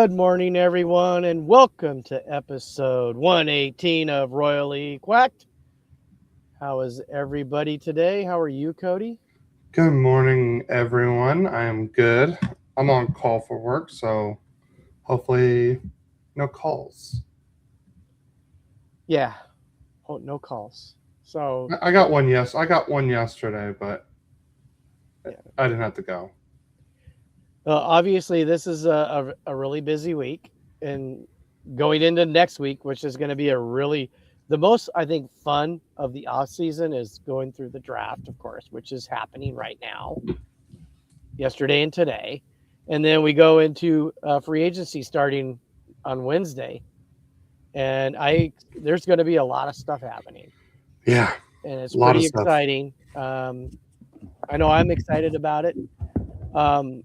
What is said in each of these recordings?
Good morning, everyone, and welcome to episode 118 of Royal Equked. How is everybody today? How are you, Cody? Good morning, everyone. I am good. I'm on call for work, so hopefully no calls. Yeah. Oh, no calls. So, I got one. Yes, I got one yesterday, but yeah. I didn't have to go. Obviously, this is a really busy week, and going into next week, which is going to be the most, I think, fun of the off season is going through the draft, of course, which is happening right now, yesterday and today. And then we go into free agency starting on Wednesday. And there's going to be a lot of stuff happening, Yeah, and it's a lot of pretty stuff. exciting. I know I'm excited about it. Um,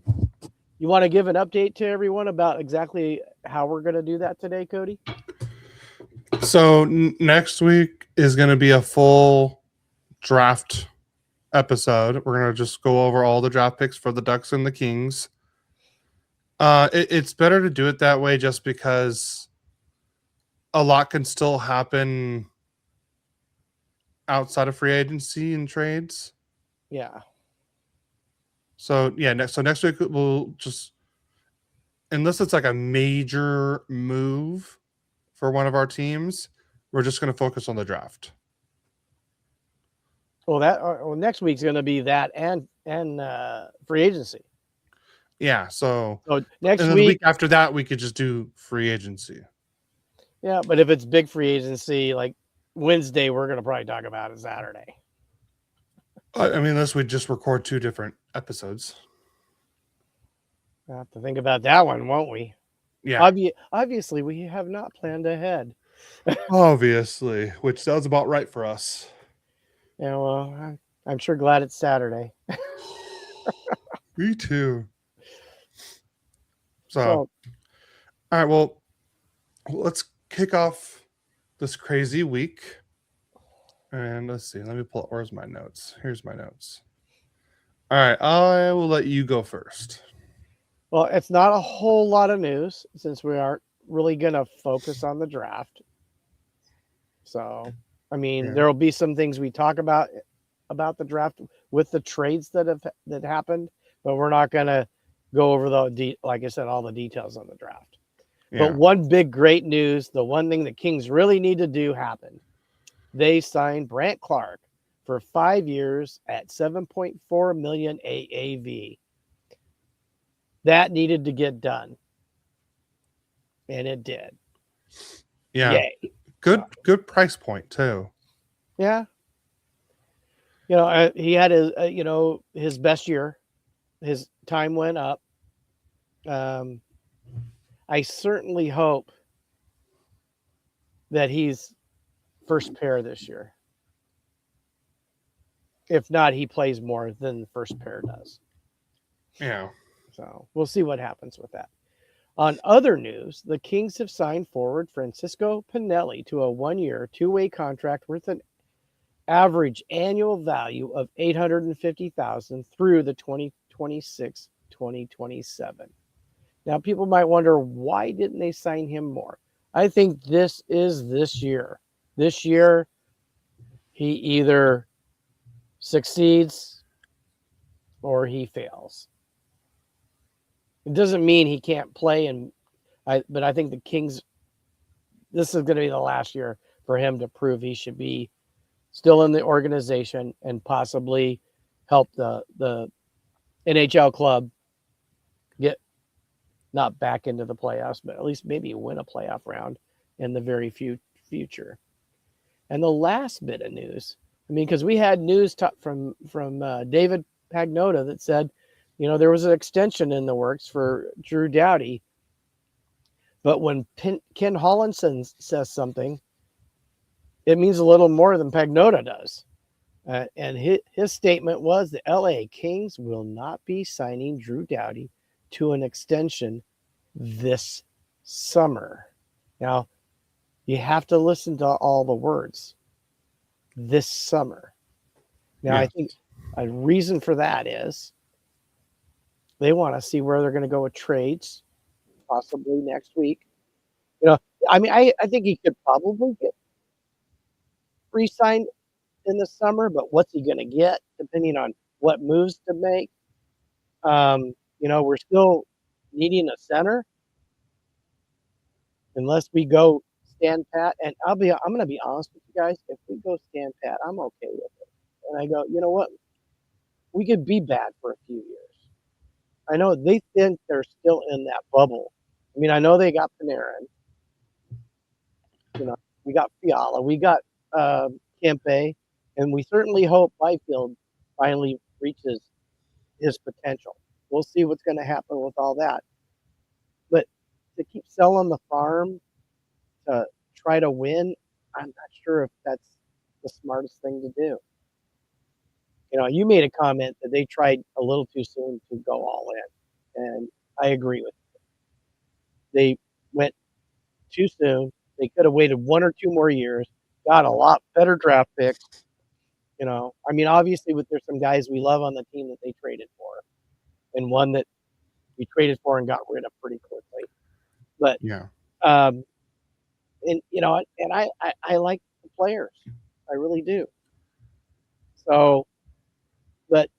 you want to give an update to everyone about exactly how we're going to do that today, Cody? So next week is going to be a full draft episode. We're going to just go over all the draft picks for the Ducks and the Kings. It's better to do it that way just because a lot can still happen outside of free agency and trades. Yeah. So next week we'll just, unless it's like a major move for one of our teams, we're just going to focus on the draft. Well, next week's going to be that and free agency. Yeah. So So and next then the week, week after that, we could just do free agency. yeah. But if it's big free agency, like Wednesday, we're going to probably talk about it Saturday. I mean, unless we just record two different episodes. We'll have to think about that one, won't we? Yeah. Obviously, we have not planned ahead. Obviously, which sounds about right for us. Yeah, well, I'm sure glad it's Saturday. Me too. So, So, all right. Well, let's kick off this crazy week. And let's see. Let me pull. Where's my notes? Here's my notes. All right. I will let you go first. well, it's not a whole lot of news since we aren't really going to focus on the draft. So, I mean, Yeah. there will be some things we talk about the draft with the trades that happened, but we're not going to go over like I said, all the details on the draft. But Yeah. one big great news, the one thing the Kings really need to do happened. They signed Brant Clark for 5 years at 7.4 million AAV. That needed to get done, and it did. Yeah. Yay! Good price point too. Yeah, he had his best year. His time went up. Um, I certainly hope that he's first pair this year. If not, he plays more than the first pair does. Yeah. So we'll see what happens with that. On other news, the Kings have signed forward Francisco Pinelli to a 1-year, two-way contract worth an average annual value of $850,000 through the 2026-2027. Now, people might wonder, why didn't they sign him more? I think this is this year. This year, he either succeeds or he fails. It doesn't mean he can't play, but I think the Kings, this is going to be the last year for him to prove he should be still in the organization and possibly help the NHL club get not back into the playoffs, but at least maybe win a playoff round in the very future. And the last bit of news, I mean, because we had news from David Pagnotta that said, there was an extension in the works for Drew Doughty. But when Ken Hollinson says something, it means a little more than Pagnotta does. And his statement was the LA Kings will not be signing Drew Doughty to an extension this summer. Now, you have to listen to all the words. This summer. Now, Yeah. I think a reason for that is they want to see where they're going to go with trades possibly next week. You know, I mean, I think he could probably get re-signed in the summer, but what's he going to get depending on what moves to make? You know, we're still needing a center unless we go stand pat. And I'm going to be honest with you guys. If we go stand pat, I'm okay with it. And I go, you know what? We could be bad for a few years. I know they think they're still in that bubble. I mean, I know they got Panarin. You know, we got Fiala, we got Kempe, and we certainly hope Byfield finally reaches his potential. We'll see what's going to happen with all that. But to keep selling the farm to try to win, I'm not sure if that's the smartest thing to do. You know, you made a comment that they tried a little too soon to go all in, and I agree with you. They went too soon. They could have waited 1 or 2 more years, got a lot better draft picks. You know, I mean, obviously, there's some guys we love on the team that they traded for, and one that we traded for and got rid of pretty quickly. But Yeah. and you know, and I like the players, I really do. So, but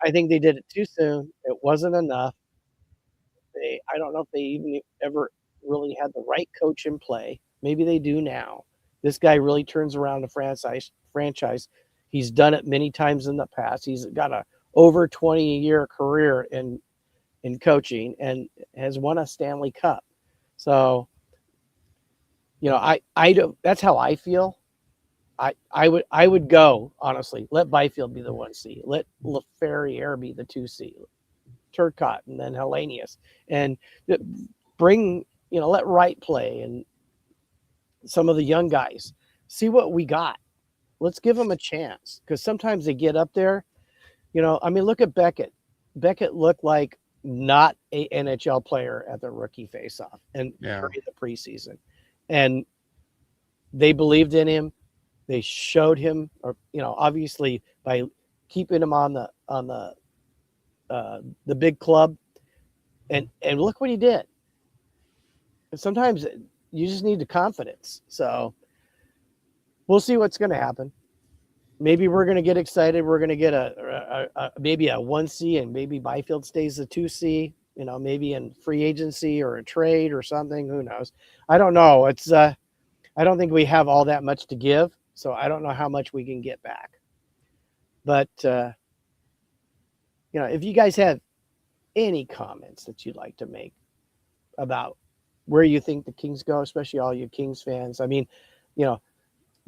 I think they did it too soon. It wasn't enough. I don't know if they even ever really had the right coach in play. Maybe they do now. This guy really turns around the franchise. He's done it many times in the past. He's got a over 20-year career in coaching and has won a Stanley Cup. So, you know, I don't. That's how I feel. I would go, honestly. Let Byfield be the 1C. Let LaFerriere be the 2C. Turcotte and then Hellenius, and bring, you know, let Wright play and some of the young guys. See what we got. Let's give them a chance, because sometimes they get up there. You know, I mean, look at Beckett. Beckett looked like not a NHL player at the rookie faceoff and during the preseason, and they believed in him. They showed him, or you know, obviously by keeping him on the big club, and look what he did. And sometimes you just need the confidence. So we'll see what's going to happen. Maybe we're going to get excited. We're going to get maybe a 1C, and maybe Byfield stays the 2C. You know, maybe in free agency or a trade or something. Who knows? I don't know. It's I don't think we have all that much to give, so I don't know how much we can get back. But you know, if you guys have any comments that you'd like to make about where you think the Kings go, especially all you Kings fans. I mean, you know,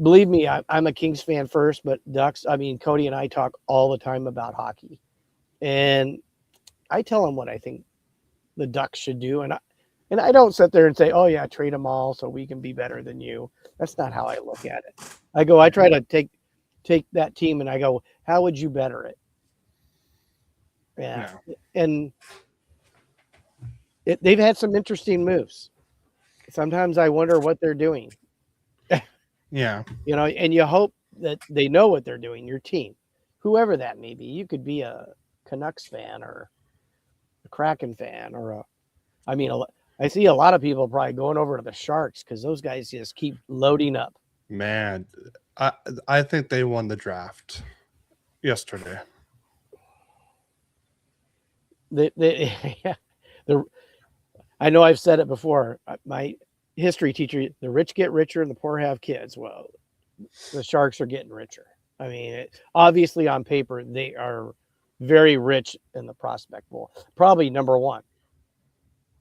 believe me, I'm a Kings fan first, but Ducks, I mean, Cody and I talk all the time about hockey. And I tell them what I think the Ducks should do. And I don't sit there and say, oh, yeah, trade them all so we can be better than you. That's not how I look at it. I try to take that team and I go, how would you better it? Yeah. And they've had some interesting moves. Sometimes I wonder what they're doing. Yeah. You know, and you hope that they know what they're doing, your team, whoever that may be. You could be a Canucks fan or a Kraken fan I see a lot of people probably going over to the Sharks because those guys just keep loading up. Man, I think they won the draft yesterday. I know I've said it before. My history teacher, the rich get richer and the poor have kids. Well, the Sharks are getting richer. I mean, obviously on paper, they are very rich in the prospect pool. Probably number one.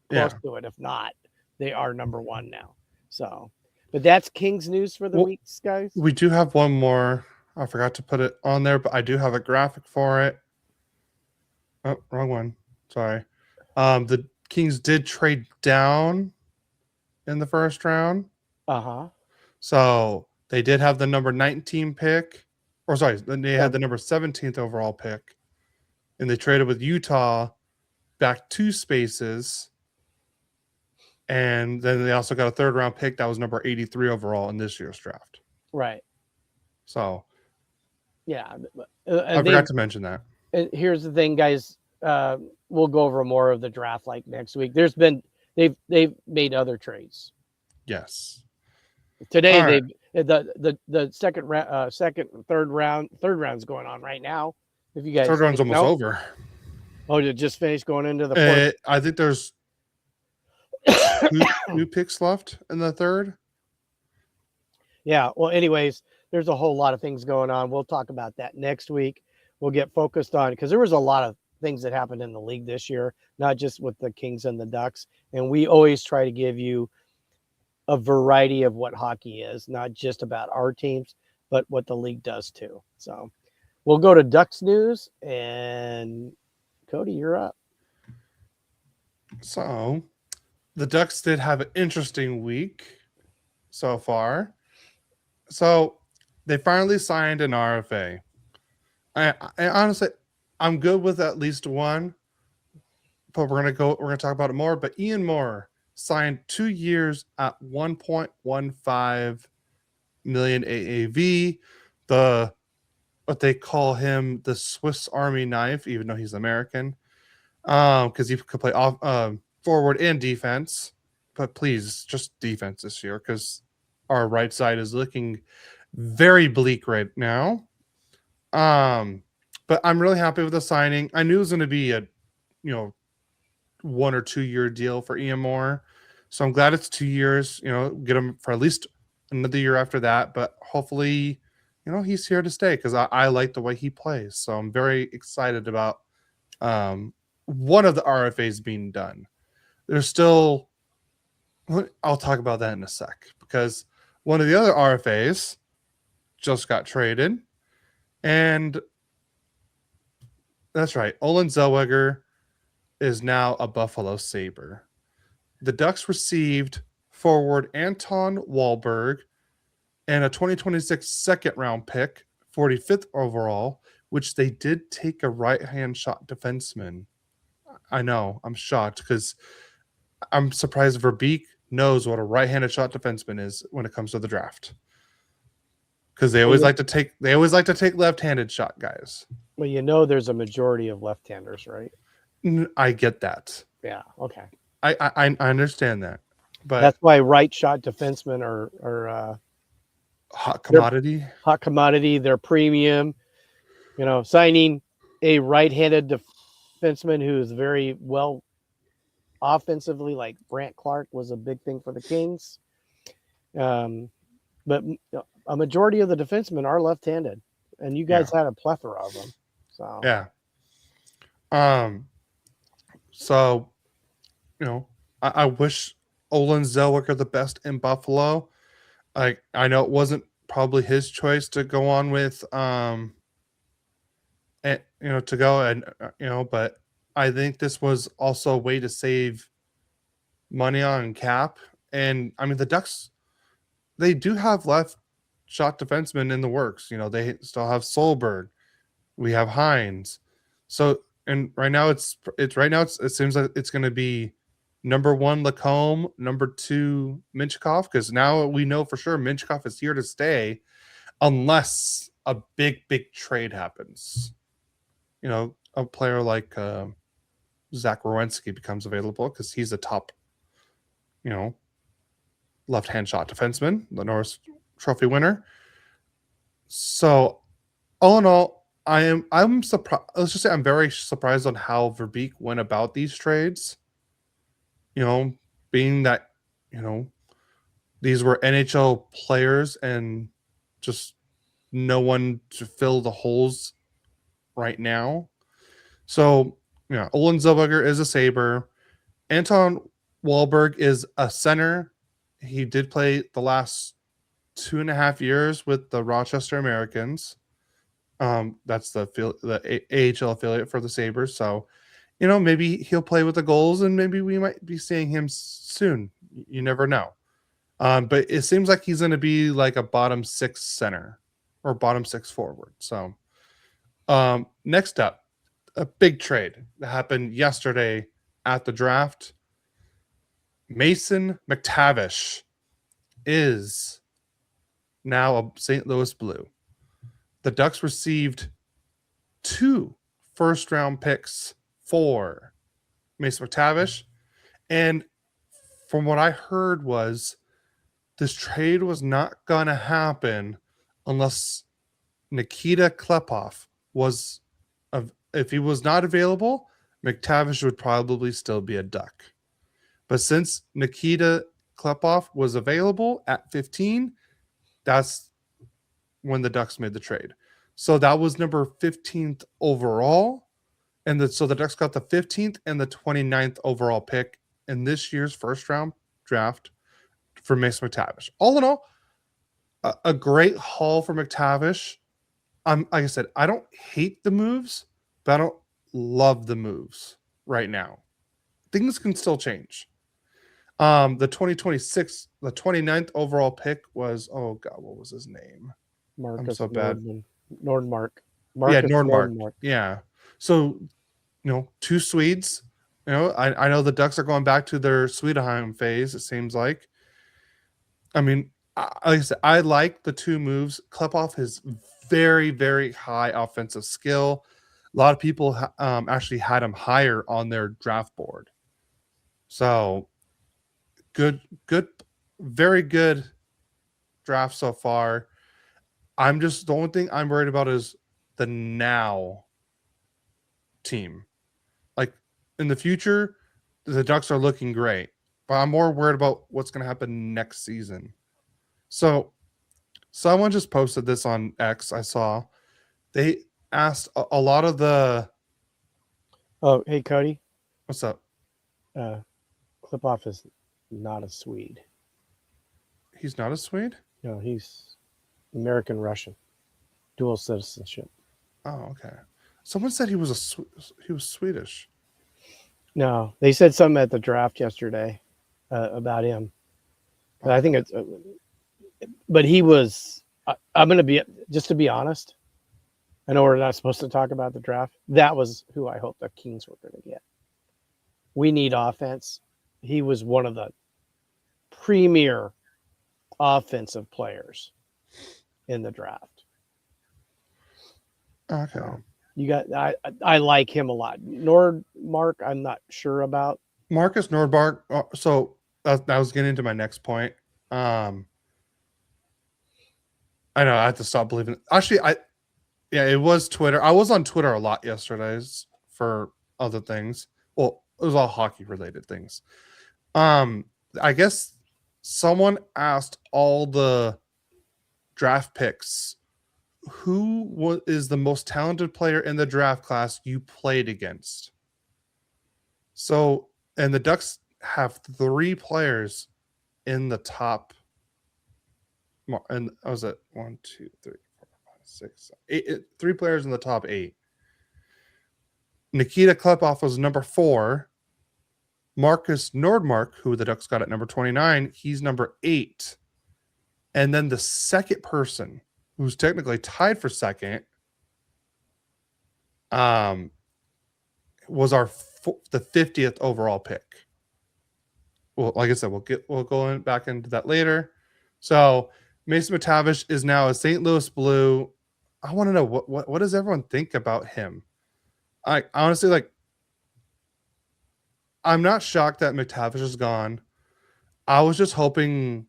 Close to it. If not, they are number one now. So, but that's Kings news for the week, guys. We do have one more. I forgot to put it on there, but I do have a graphic for it. Oh, wrong one. Sorry. The Kings did trade down in the first round. Uh-huh. So they did have the number 19 pick. Or sorry, they had the number 17th overall pick. And they traded with Utah back 2 spaces. And then they also got a 3rd round pick that was number 83 overall in this year's draft. Right. So, yeah. I forgot to mention that. Here's the thing, guys. We'll go over more of the draft like next week. There's been they've made other trades. Yes. Today All right. the second and third round's going on right now. If you guys Third round's didn't almost know. over. Oh, did it just finish going into the fourth? I think there's two picks left in the third. Yeah. Well, anyways, there's a whole lot of things going on. We'll talk about that next week. We'll get focused on because there was a lot of things that happened in the league this year, not just with the Kings and the Ducks. And we always try to give you a variety of what hockey is, not just about our teams, but what the league does too. So we'll go to Ducks news, and Cody, you're up. So the Ducks did have an interesting week so far. So they finally signed an RFA. I honestly, I'm good with at least one, but we're gonna talk about it more. But Ian Moore signed 2 years at 1.15 million AAV. What they call him the Swiss Army knife, even though he's American, because he could play off forward and defense. But please, just defense this year, because our right side is looking very bleak right now. But I'm really happy with the signing. I knew it was going to be a 1 or 2 year deal for Ian Moore, so I'm glad it's 2 years. Get him for at least another year after that. But hopefully, he's here to stay because I like the way he plays. So I'm very excited about one of the RFAs being done. There's still, I'll talk about that in a sec, because one of the other RFAs just got traded, and that's right, Olen Zellweger is now a Buffalo Sabre. The Ducks received forward Anton Wahlberg and a 2026 second round pick, 45th overall, which they did take a right-hand shot defenseman. I know, I'm shocked because I'm surprised Verbeek knows what a right-handed shot defenseman is when it comes to the draft. Because they always like to take left-handed shot guys. Well, there's a majority of left-handers, right? I get that. Yeah. Okay. I understand that, but that's why right shot defensemen are hot commodity. Hot commodity. They're premium. Signing a right-handed defenseman who is very well offensively, like Brant Clark, was a big thing for the Kings. But a majority of the defensemen are left-handed, and you guys had a plethora of them. So yeah. So, I wish Olen Zellweger the best in Buffalo. I know it wasn't probably his choice to go on with, to go and but I think this was also a way to save money on cap. And I mean, the Ducks, they do have left shot defensemen in the works. They still have Solberg. We have Hines. So, and right now it seems like it's going to be number 1 Lacombe, number 2 Minchikov, because now we know for sure Minchikov is here to stay unless a big trade happens. A player like Zach Werenski becomes available because he's a top, left-hand shot defenseman, the Norris Trophy winner. So, all in all, I'm surprised. Let's just say I'm very surprised on how Verbeek went about these trades. Being that these were NHL players and just no one to fill the holes right now. So, Olen Zellweger is a Sabre. Anton Wahlberg is a center. He did play the last 2.5 years with the Rochester Americans. That's the AHL affiliate for the Sabres. So, maybe he'll play with the goals, and maybe we might be seeing him soon. You never know. But it seems like he's going to be like a bottom 6 center or bottom 6 forward. So, next up, a big trade that happened yesterday at the draft. Mason McTavish is now a St. Louis Blue. The Ducks received 2 first-round picks for Mason McTavish and from what I heard was this trade was not going to happen unless Nikita Klepov was, if he was not available, McTavish would probably still be a Duck. But since Nikita Klepov was available at 15, that's when the Ducks made the trade. So that was number 15th overall. And so the Ducks got the 15th and the 29th overall pick in this year's first round draft for Mason McTavish. All in all, a great haul for McTavish. Like I said, I don't hate the moves, but I don't love the moves right now. Things can still change. The 2026, the 29th overall pick was, oh God, what was his name? Marcus I'm so bad. Nordmark. Yeah, Nordmark. Yeah. So, two Swedes. I know the Ducks are going back to their Swedenheim phase, it seems like. I mean, like I said, I like the two moves. Klepov has very, very high offensive skill. A lot of people actually had him higher on their draft board. So, good, very good draft so far. The only thing I'm worried about is the now team. Like in the future, the Ducks are looking great, but I'm more worried about what's going to happen next season. So someone just posted this on X. I saw they asked a lot of the. Oh, hey, Cody. What's up? Klipoff is not a Swede. He's not a Swede? No, he's American Russian, dual citizenship. Oh, okay. Someone said he was Swedish. No, they said something at the draft yesterday about him. But I think it's. But he was. I'm going to be, just to be honest. I know we're not supposed to talk about the draft. That was who I hoped the Kings were going to get. We need offense. He was one of the premier offensive players in the draft. Okay. You got. I like him a lot. Nordmark, I'm not sure about. Marcus Nordmark. So that was getting into my next point. I know I have to stop believing. Actually, it was Twitter. I was on Twitter a lot yesterday for other things. Well, it was all hockey related things. I guess someone asked all the draft picks, who is the most talented player in the draft class you played against? So, and the Ducks have 3 players in the top. And I was at 1, 2, 3, 4, 5, 6, 8. 3 players in the top 8. Nikita Klepov was number 4. Marcus Nordmark, who the Ducks got at number 29, he's number 8. And then the second person, who's technically tied for second, was the 50th overall pick. Well, like I said, we'll go back into that later. So Mason McTavish is now a St. Louis Blue. I want to know what does everyone think about him? I honestly, I'm not shocked that McTavish is gone. I was just hoping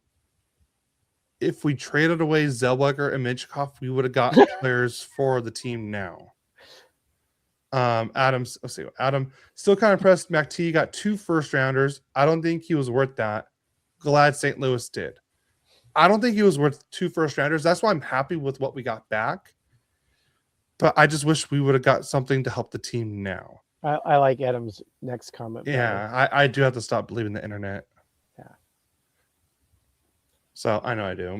if we traded away Zellweger and Minchkov, we would have got players for the team now. Adam still kind of impressed. McT got 2 first-rounders. I don't think he was worth that. Glad St. Louis did. I don't think he was worth 2 first-rounders. That's why I'm happy with what we got back. But I just wish we would have got something to help the team now. I like Adam's next comment. Yeah, I do have to stop believing the internet. Yeah. So I know I do.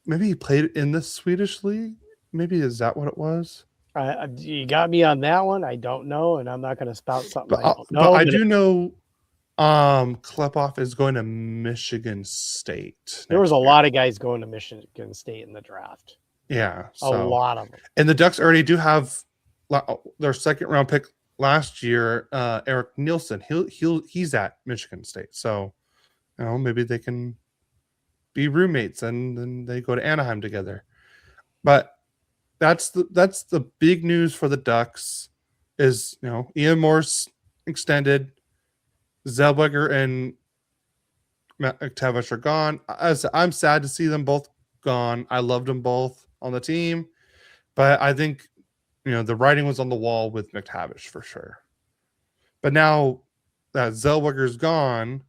Maybe he played in the Swedish league. Maybe is that what it was? You got me on that one. I don't know, and I'm not going to spout something But I don't know. But I do know Klepov is going to Michigan State. There was a lot of guys going to Michigan State in the draft. Yeah. A lot of them. And the Ducks already do have their second round pick last year, Eric Nielsen. He's at Michigan State. So, maybe they can be roommates and then they go to Anaheim together. But that's the big news for the Ducks is, Ian Morse extended. Zellweger and McTavish are gone. I'm sad to see them both gone. I loved them both on the team, but I think the writing was on the wall with McTavish for sure. But now that Zellweger's gone,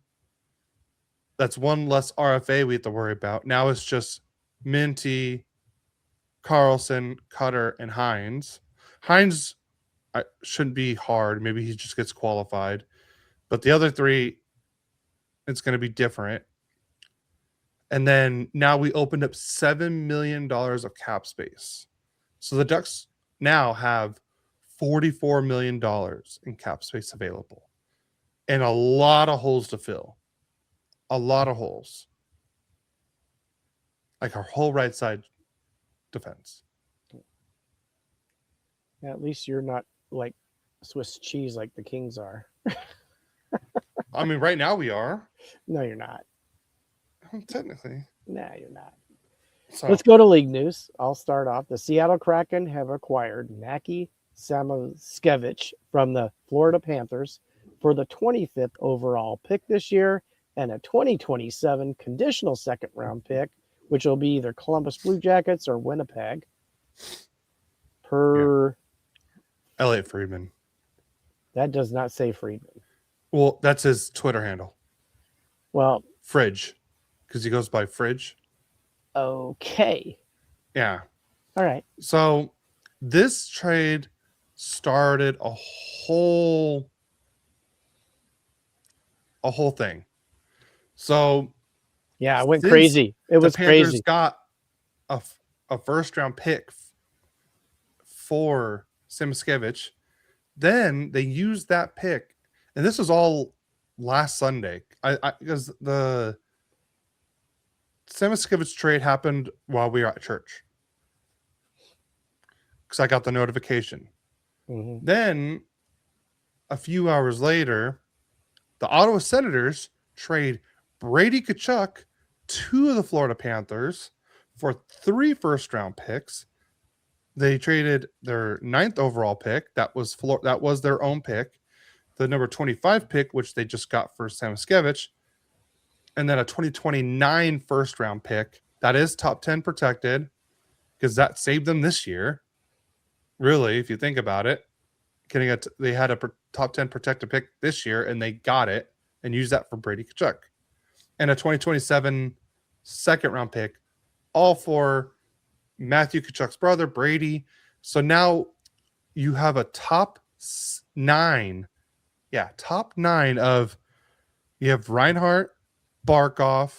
that's one less RFA we have to worry about. Now it's just Minty, Carlson, Cutter, and Hines. Hines shouldn't be hard. Maybe he just gets qualified. But the other three, it's going to be different. And then now we opened up $7 million of cap space. So the Ducks now have $44 million in cap space available. And a lot of holes to fill. A lot of holes. Like our whole right side defense. At least you're not like Swiss cheese like the Kings are. I mean, right now we are. No, you're not. Technically. No, you're not. So, let's go to league news. I'll start off. The Seattle Kraken have acquired Mackie Samoskevich from the Florida Panthers for the 25th overall pick this year and a 2027 conditional second round pick, which will be either Columbus Blue Jackets or Winnipeg. Elliot Friedman. That does not say Friedman. Well, that's his Twitter handle. Well, Fridge, because he goes by Fridge. Okay. Yeah. All right. So this trade started a whole thing. So yeah, it went crazy. It was Panthers crazy. Got a first round pick for Samoskevich. Then they used that pick, and this was all last Sunday. Because the Samoskevich trade happened while we were at church, because I got the notification. Mm-hmm. Then a few hours later, the Ottawa Senators trade Brady Tkachuk to the Florida Panthers for 3 first-round picks. They traded their 9th overall pick. That was their own pick. The number 25 pick, which they just got for Samoskevich, and then a 2029 first-round pick. That is top 10 protected, because that saved them this year. Really, if you think about it, they had a top 10 protected pick this year, and they got it and used that for Brady Tkachuk. And a 2027 second-round pick, all for Matthew Tkachuk's brother, Brady. So now you have a top 9. Yeah, top 9 of... You have Reinhart, Barkov.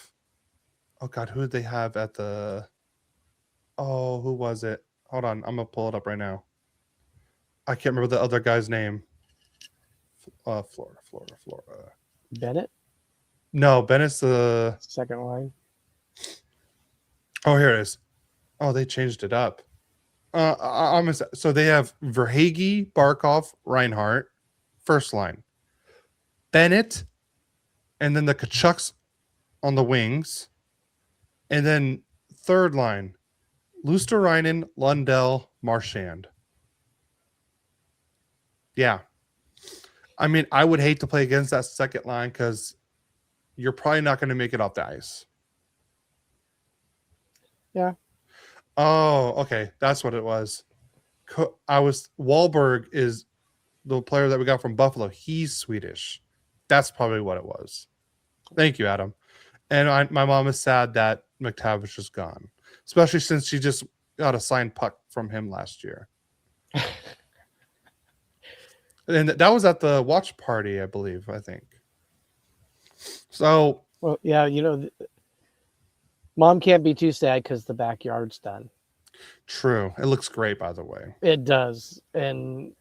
Oh, God, who did they have at the... Oh, who was it? Hold on, I'm going to pull it up right now. I can't remember the other guy's name. Florida. Bennett? No, Bennett's the... Second line. Oh, here it is. Oh, they changed it up. So they have Verhaeghe, Barkov, Reinhart, first line. Bennett, and then the Tkachuks on the wings. And then third line, Luosterainen, Lundell, Marchand. Yeah. I mean, I would hate to play against that second line, because you're probably not going to make it off the ice. Yeah. Oh, okay. That's what it was. Wahlberg is the player that we got from Buffalo. He's Swedish. That's probably what it was. Thank you, Adam. And my mom is sad that McTavish is gone, especially since she just got a signed puck from him last year. And that was at the watch party, I think. So, well, yeah, Mom can't be too sad because the backyard's done. True. It looks great, by the way. It does. And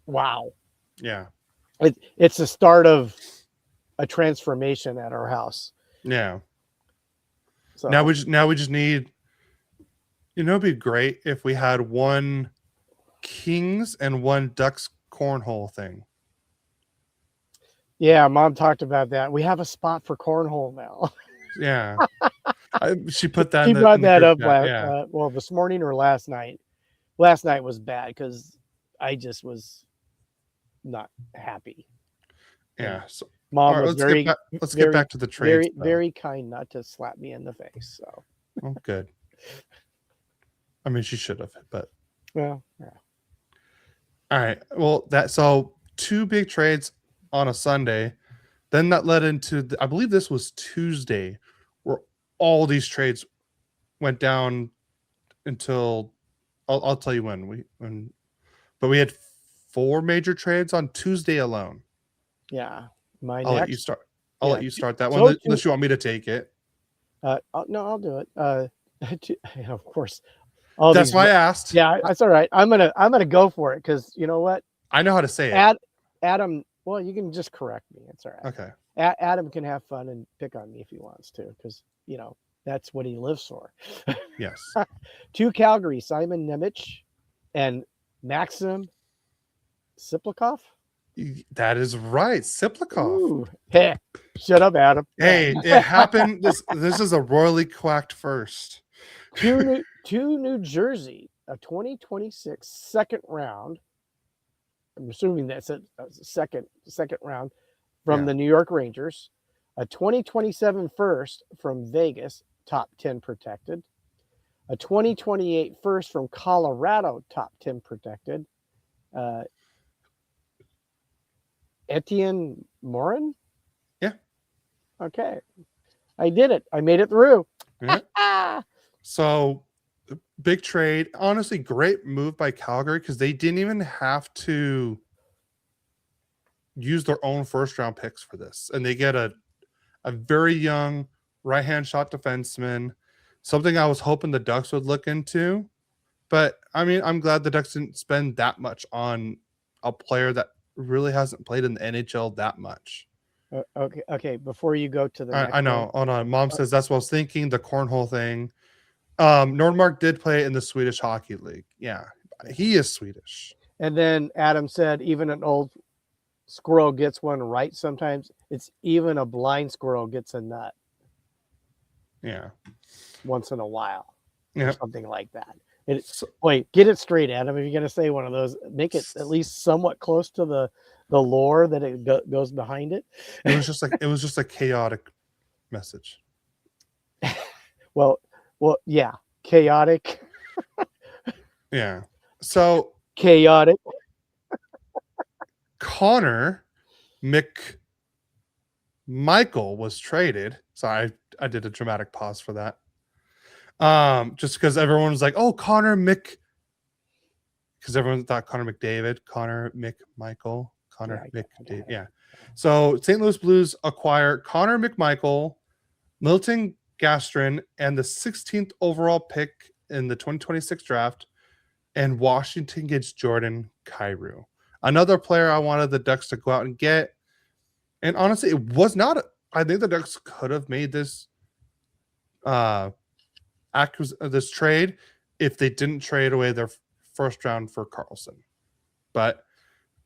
wow. Yeah. It's the start of a transformation at our house. Yeah. So now we just need, it'd be great if we had one Kings and one Ducks cornhole thing. Yeah, Mom talked about that. We have a spot for cornhole now. Yeah. She put that. She brought that up yeah. This morning or last night. Last night was bad because I just was not happy. Yeah. Mom All right, was very, let's get very, back to the trades. very kind not to slap me in the face. So, Oh, good. I mean, she should have, but well, yeah. all right. Well, so 2 big trades on a Sunday. Then that led into I believe this was Tuesday, where all these trades went down until I'll tell you but we had 4 major trades on Tuesday alone. Yeah. My I'll let you next. start. Yeah, Let you start that so one unless you want me to take it. No, I'll do it. Of course, all That's these. why I asked. Yeah, that's all right. I'm gonna go for it because you know what, I know how to say it. Adam. Well, you can just correct me. It's all right. Okay. Adam can have fun and pick on me if he wants to, because that's what he lives for. Yes. 2 Calgary, Simon Nemec and Maxim Siplikov. That is right. Siplikov. Ooh, hey, shut up, Adam. Hey, it happened. This is a royally quacked first. Two New Jersey, a 2026 second round. I'm assuming that's a second round from the New York Rangers, a 2027 first from Vegas, top 10 protected, a 2028 first from Colorado, top 10 protected, Etienne Morin. Yeah. Okay. I did it. I made it through. Yeah. So big trade. Honestly, great move by Calgary because they didn't even have to use their own first round picks for this. And they get a very young right hand shot defenseman, something I was hoping the Ducks would look into. But I mean, I'm glad the Ducks didn't spend that much on a player that really hasn't played in the NHL that much. Okay. Before you go to the next I know. Hold on. Mom says that's what I was thinking. The cornhole thing. Nordmark did play in the Swedish Hockey League. Yeah, he is Swedish. And then Adam said, even an old squirrel gets one right sometimes. It's even a blind squirrel gets a nut. Yeah. Once in a while. Yeah. Or something like that. Wait, get it straight, Adam. If you're going to say one of those, make it at least somewhat close to the lore that it goes behind it. It was just a chaotic message. Well, yeah, chaotic. Yeah. So chaotic. Connor McMichael was traded. Sorry, I did a dramatic pause for that. Just because everyone was like, "Oh, because everyone thought Connor McDavid, Connor McMichael, Connor McDavid. Yeah. So St. Louis Blues acquire Connor McMichael, Milton Gastrin, and the 16th overall pick in the 2026 draft, and Washington gets Jordan Kyrou, another player I wanted the Ducks to go out and get. And honestly, it was not. I think the Ducks could have made this this trade if they didn't trade away their first round for Carlson. But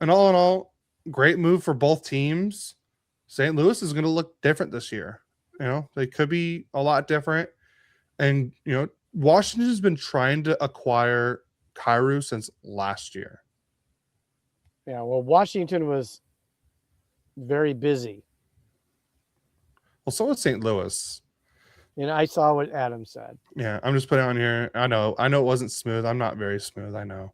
in all, great move for both teams. St. Louis is going to look different this year. They could be a lot different. And, Washington has been trying to acquire Kyrou since last year. Yeah, well, Washington was very busy. Well, so was St. Louis. I saw what Adam said. Yeah, I'm just putting it on here. I know it wasn't smooth. I'm not very smooth, I know.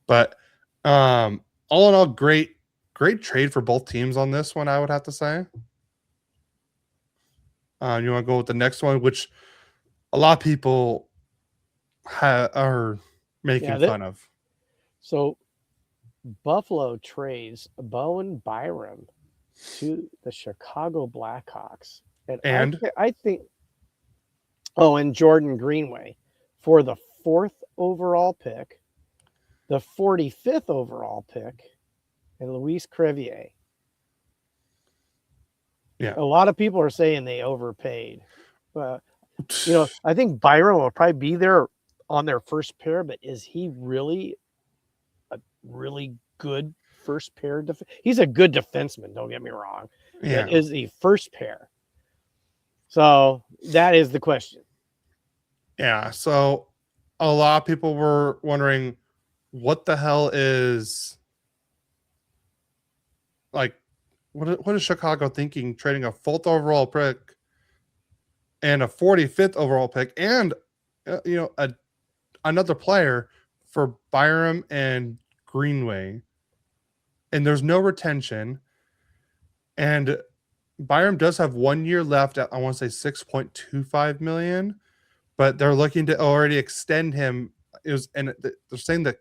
But all in all, great trade for both teams on this one, I would have to say. You want to go with the next one, which a lot of people are making fun of. So Buffalo trades Bowen Byram to the Chicago Blackhawks. And I think and Jordan Greenway for the 4th overall pick, the 45th overall pick, and Luis Crevier. Yeah. A lot of people are saying they overpaid. I think Byram will probably be there on their first pair, but is he really a really good first pair? He's a good defenseman, don't get me wrong. Yeah. But is he first pair? So that is the question. Yeah. So a lot of people were wondering what the hell is what is Chicago thinking trading a 4th overall pick and a 45th overall pick and another player for Byram and Greenway, and there's no retention, and Byram does have 1 year left at, I want to say, $6.25 million, but they're looking to already extend him. They're saying that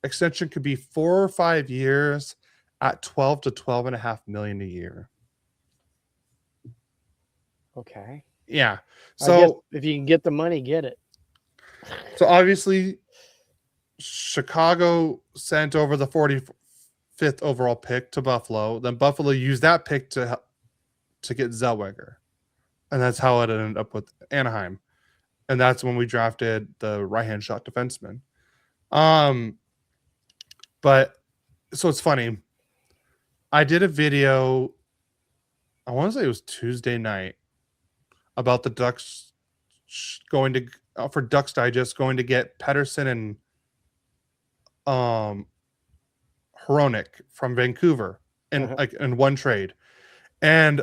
extension could be 4 or 5 years at 12 to 12.5 million a year. Okay. Yeah. I guess So if you can get the money, get it. so obviously Chicago sent over the 45th overall pick to Buffalo. Then Buffalo used that pick to get Zellweger. And that's how it ended up with Anaheim. And that's when we drafted the right-hand shot defenseman. But so it's funny. I did a video, I want to say it was Tuesday night, about the Ducks going to for Ducks Digest going to get Pedersen and Hronek from Vancouver in one trade. And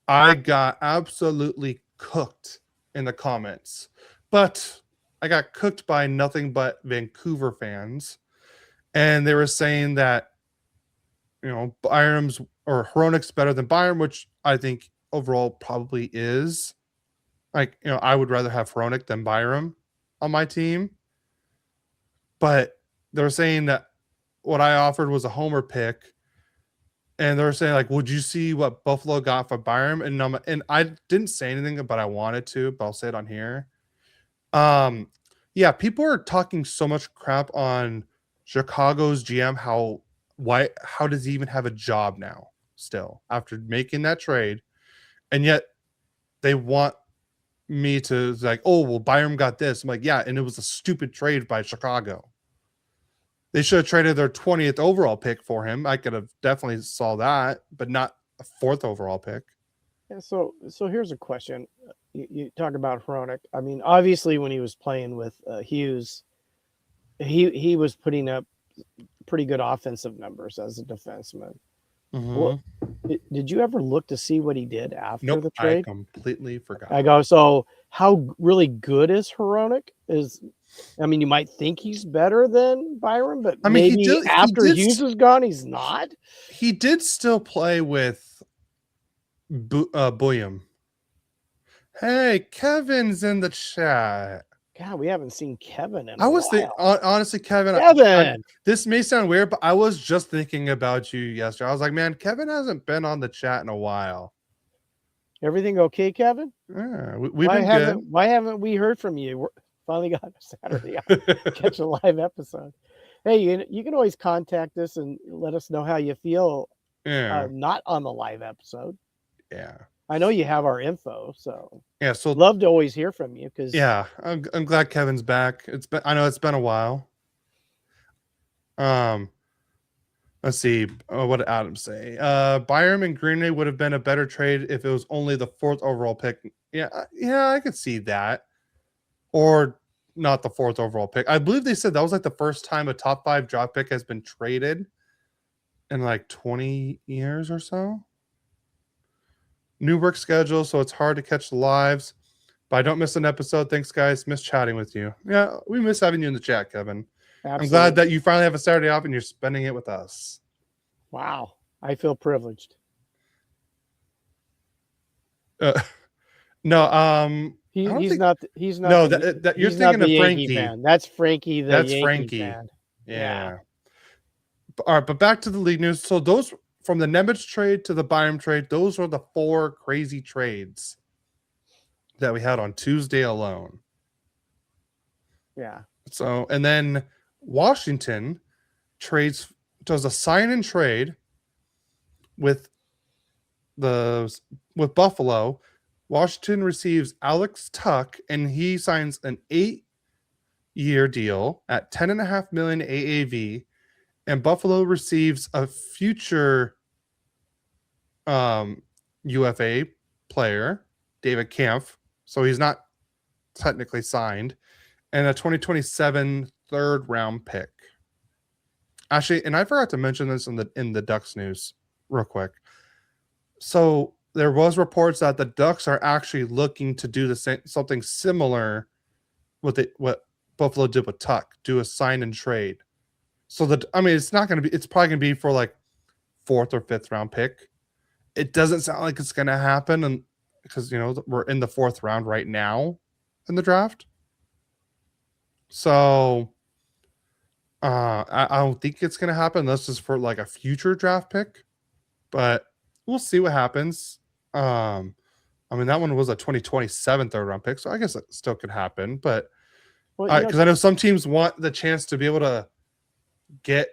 I got absolutely cooked in the comments. But I got cooked by nothing but Vancouver fans. And they were saying that, Byram's or Hronek's better than Byram, which I think overall probably is. I would rather have Hronek than Byram on my team. But they're saying that what I offered was a homer pick. And they're saying, like, would you see what Buffalo got for Byram? And I didn't say anything, but I wanted to, but I'll say it on here. Yeah, people are talking so much crap on Chicago's GM. How does he even have a job now still after making that trade? And yet they want me to like, oh, well, Byram got this. I'm like, yeah, and it was a stupid trade by Chicago. They should have traded their 20th overall pick for him. I could have definitely saw that, but not a 4th overall pick. Yeah, so here's a question. You talk about Hronek. I mean, obviously, when he was playing with Hughes, he was putting up pretty good offensive numbers as a defenseman. Mm-hmm. Well, did you ever look to see what he did after the trade? I completely forgot. I go, so how really good is Hronek? I mean, you might think he's better than Byram, but I mean, maybe after Hughes is gone, he's not. He did still play with William. Hey, Kevin's in the chat. God, we haven't seen Kevin in a while. Honestly, Kevin. This may sound weird, but I was just thinking about you yesterday. I was like, man, Kevin hasn't been on the chat in a while. Everything okay, Kevin? Yeah, we've been good. Why haven't we heard from you? We're finally got a Saturday catch a live episode. Hey, you can always contact us and let us know how you feel. Yeah. Not on the live episode. Yeah. I know you have our info, so yeah. So love to always hear from you because I'm glad Kevin's back. I know it's been a while. Let's see. What did Adam say? Byram and Greenway would have been a better trade if it was only the 4th overall pick. Yeah, I could see that. Or not the 4th overall pick. I believe they said that was like the first time a top 5 draft pick has been traded in like 20 years or so. New work schedule, so it's hard to catch the lives. But I don't miss an episode. Thanks, guys. Miss chatting with you. Yeah, we miss having you in the chat, Kevin. Absolutely. I'm glad that you finally have a Saturday off and you're spending it with us. Wow. I feel privileged. No, he's not. No, that you're thinking of Frankie. Fan. That's Frankie. That's Yankee Frankie. Fan. Yeah. All right, but back to the league news. So those from the Nemec trade to the Byram trade, those were the 4 crazy trades that we had on Tuesday alone. Yeah. So, and then Washington does a sign and trade with Buffalo. Washington receives Alex Tuck, and he signs an 8-year deal at $10.5 million AAV. And Buffalo receives a future UFA player, David Kampf. So he's not technically signed. And a 2027 third-round pick. Actually, and I forgot to mention this in the Ducks news real quick. So there was reports that the Ducks are actually looking to do the same, something similar with it, what Buffalo did with Tuck, do a sign and trade. So it's not going to be, it's probably going to be for like 4th or 5th round pick. It doesn't sound like it's going to happen, and because we're in the 4th round right now in the draft. So I don't think it's going to happen unless it's for like a future draft pick, but we'll see what happens. That one was a 2027 third round pick, so I guess it still could happen. But because I know some teams want the chance to be able to get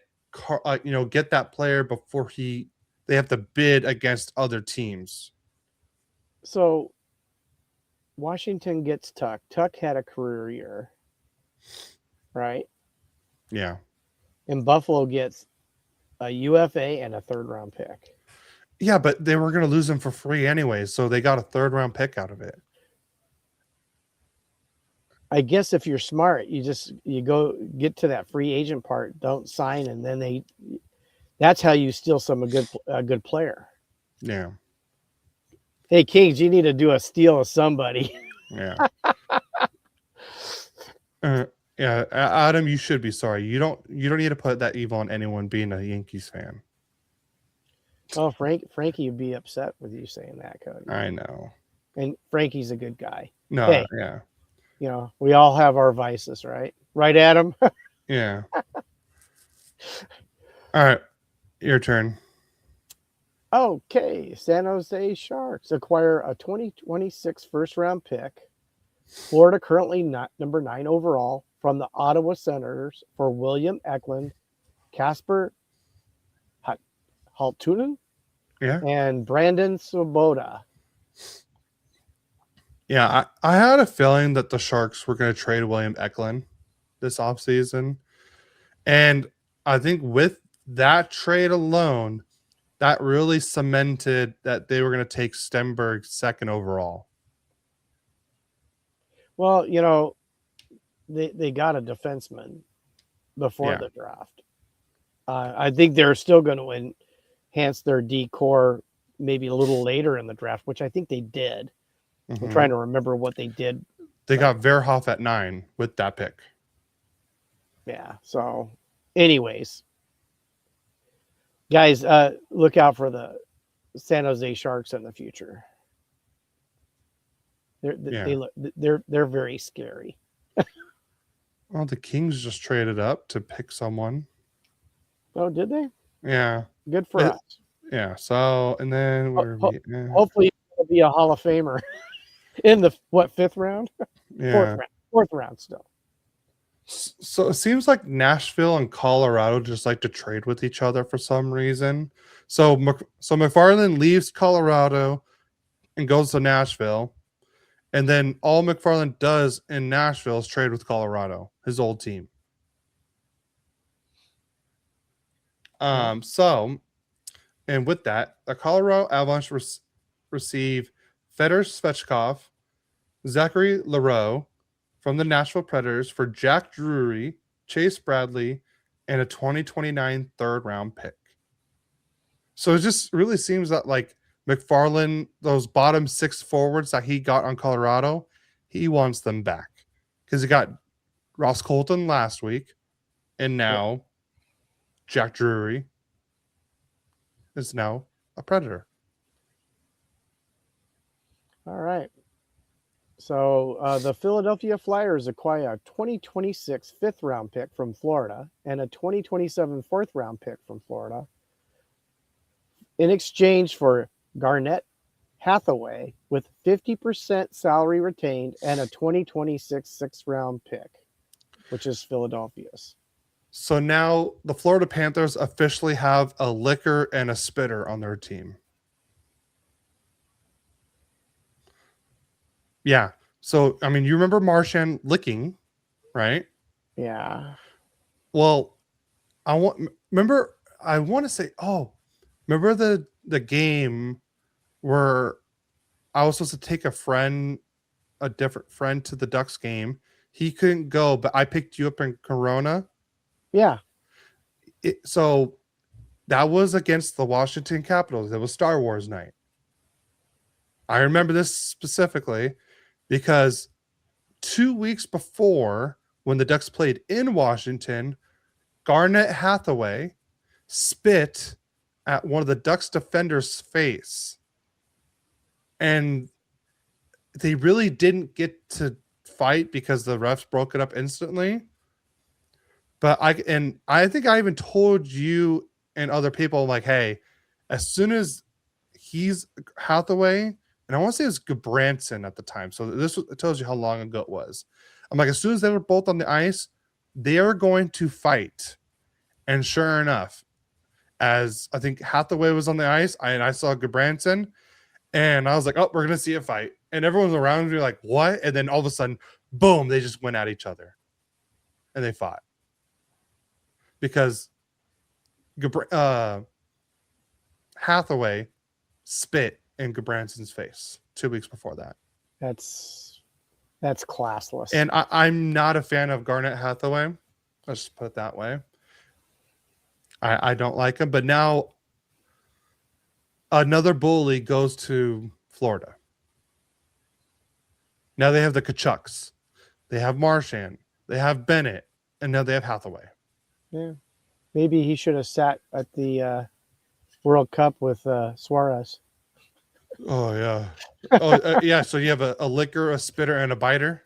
get that player before they have to bid against other teams. So Washington gets Tuck. Tuck had a career year, right? Yeah. And Buffalo gets a UFA and a 3rd round pick. Yeah, but they were going to lose him for free anyway, so they got a 3rd round pick out of it. I guess if you're smart, you go get to that free agent part, don't sign, and then that's how you steal a good player. Yeah. Hey, Kings, you need to do a steal of somebody. Yeah. Yeah, Adam, you should be sorry. You don't need to put that evil on anyone being a Yankees fan. Oh, Frankie would be upset with you saying that, Cody. I know. And Frankie's a good guy. No, hey, yeah. We all have our vices, right? Right, Adam? Yeah. All right. Your turn. Okay. San Jose Sharks acquire a 2026 first-round pick. Florida currently number 9 overall from the Ottawa Senators for William Eklund, Casper Haltunen, and Brandon Svoboda. Yeah, I had a feeling that the Sharks were going to trade William Eklund this offseason. And I think with that trade alone, that really cemented that they were going to take Stenberg 2nd overall. Well, they got a defenseman before the draft. I think they're still going to enhance their D core maybe a little later in the draft, which I think they did. Mm-hmm. I'm trying to remember what they did. They got Verhoff at 9 with that pick. Yeah. So, anyways, guys, look out for the San Jose Sharks in the future. They're very scary. Well, the Kings just traded up to pick someone. Oh, did they? Yeah. Good for us. Yeah. So, and then hopefully it'll be a Hall of Famer in the 5th round? Yeah. 4th round still. So it seems like Nashville and Colorado just like to trade with each other for some reason. So McFarland leaves Colorado and goes to Nashville. And then all McFarland does in Nashville is trade with Colorado, his old team. So, and with that, the Colorado Avalanche receive Fedor Svechkov, Zachary Leroux from the Nashville Predators for Jack Drury, Chase Bradley, and a 2029 third round pick. So it just really seems that like McFarland, those bottom 6 forwards that he got on Colorado, he wants them back because he got Ross Colton last week, and now Jack Drury is now a Predator. All right. So the Philadelphia Flyers acquire a 2026 5th round pick from Florida and a 2027 4th round pick from Florida in exchange for Garnett Hathaway with 50% salary retained and a 2026 6th round pick, which is Philadelphia's. So now the Florida Panthers officially have a licker and a spitter on their team. Yeah. So, I mean, you remember Marchand licking, right? Yeah. Well, I want to say, remember the game where I was supposed to take a different friend to the Ducks game. He couldn't go, but I picked you up in Corona. Yeah. So that was against the Washington Capitals. It was Star Wars night. I remember this specifically because 2 weeks before, when the Ducks played in Washington, Garnet Hathaway spit at one of the Ducks defenders' face. And they really didn't get to fight because the refs broke it up instantly. But I think I even told you and other people, like, hey, as soon as he's Hathaway, and I want to say it was Gabranson at the time. So it tells you how long ago it was. I'm like, as soon as they were both on the ice, they are going to fight. And sure enough, as I think Hathaway was on the ice, I saw Gabranson, and I was like, oh, we're going to see a fight. And everyone was around me like, what? And then all of a sudden, boom, they just went at each other. And they fought. Because Hathaway spit in Gabranson's face 2 weeks before that. That's classless. And I'm not a fan of Garnet Hathaway. Let's just put it that way. I don't like him. But now another bully goes to Florida. Now they have the Kachucks. They have Marchand. They have Bennett. And now they have Hathaway. Yeah. Maybe he should have sat at the World Cup with Suarez. Oh, yeah. Oh, yeah. So you have a licker, a spitter, and a biter?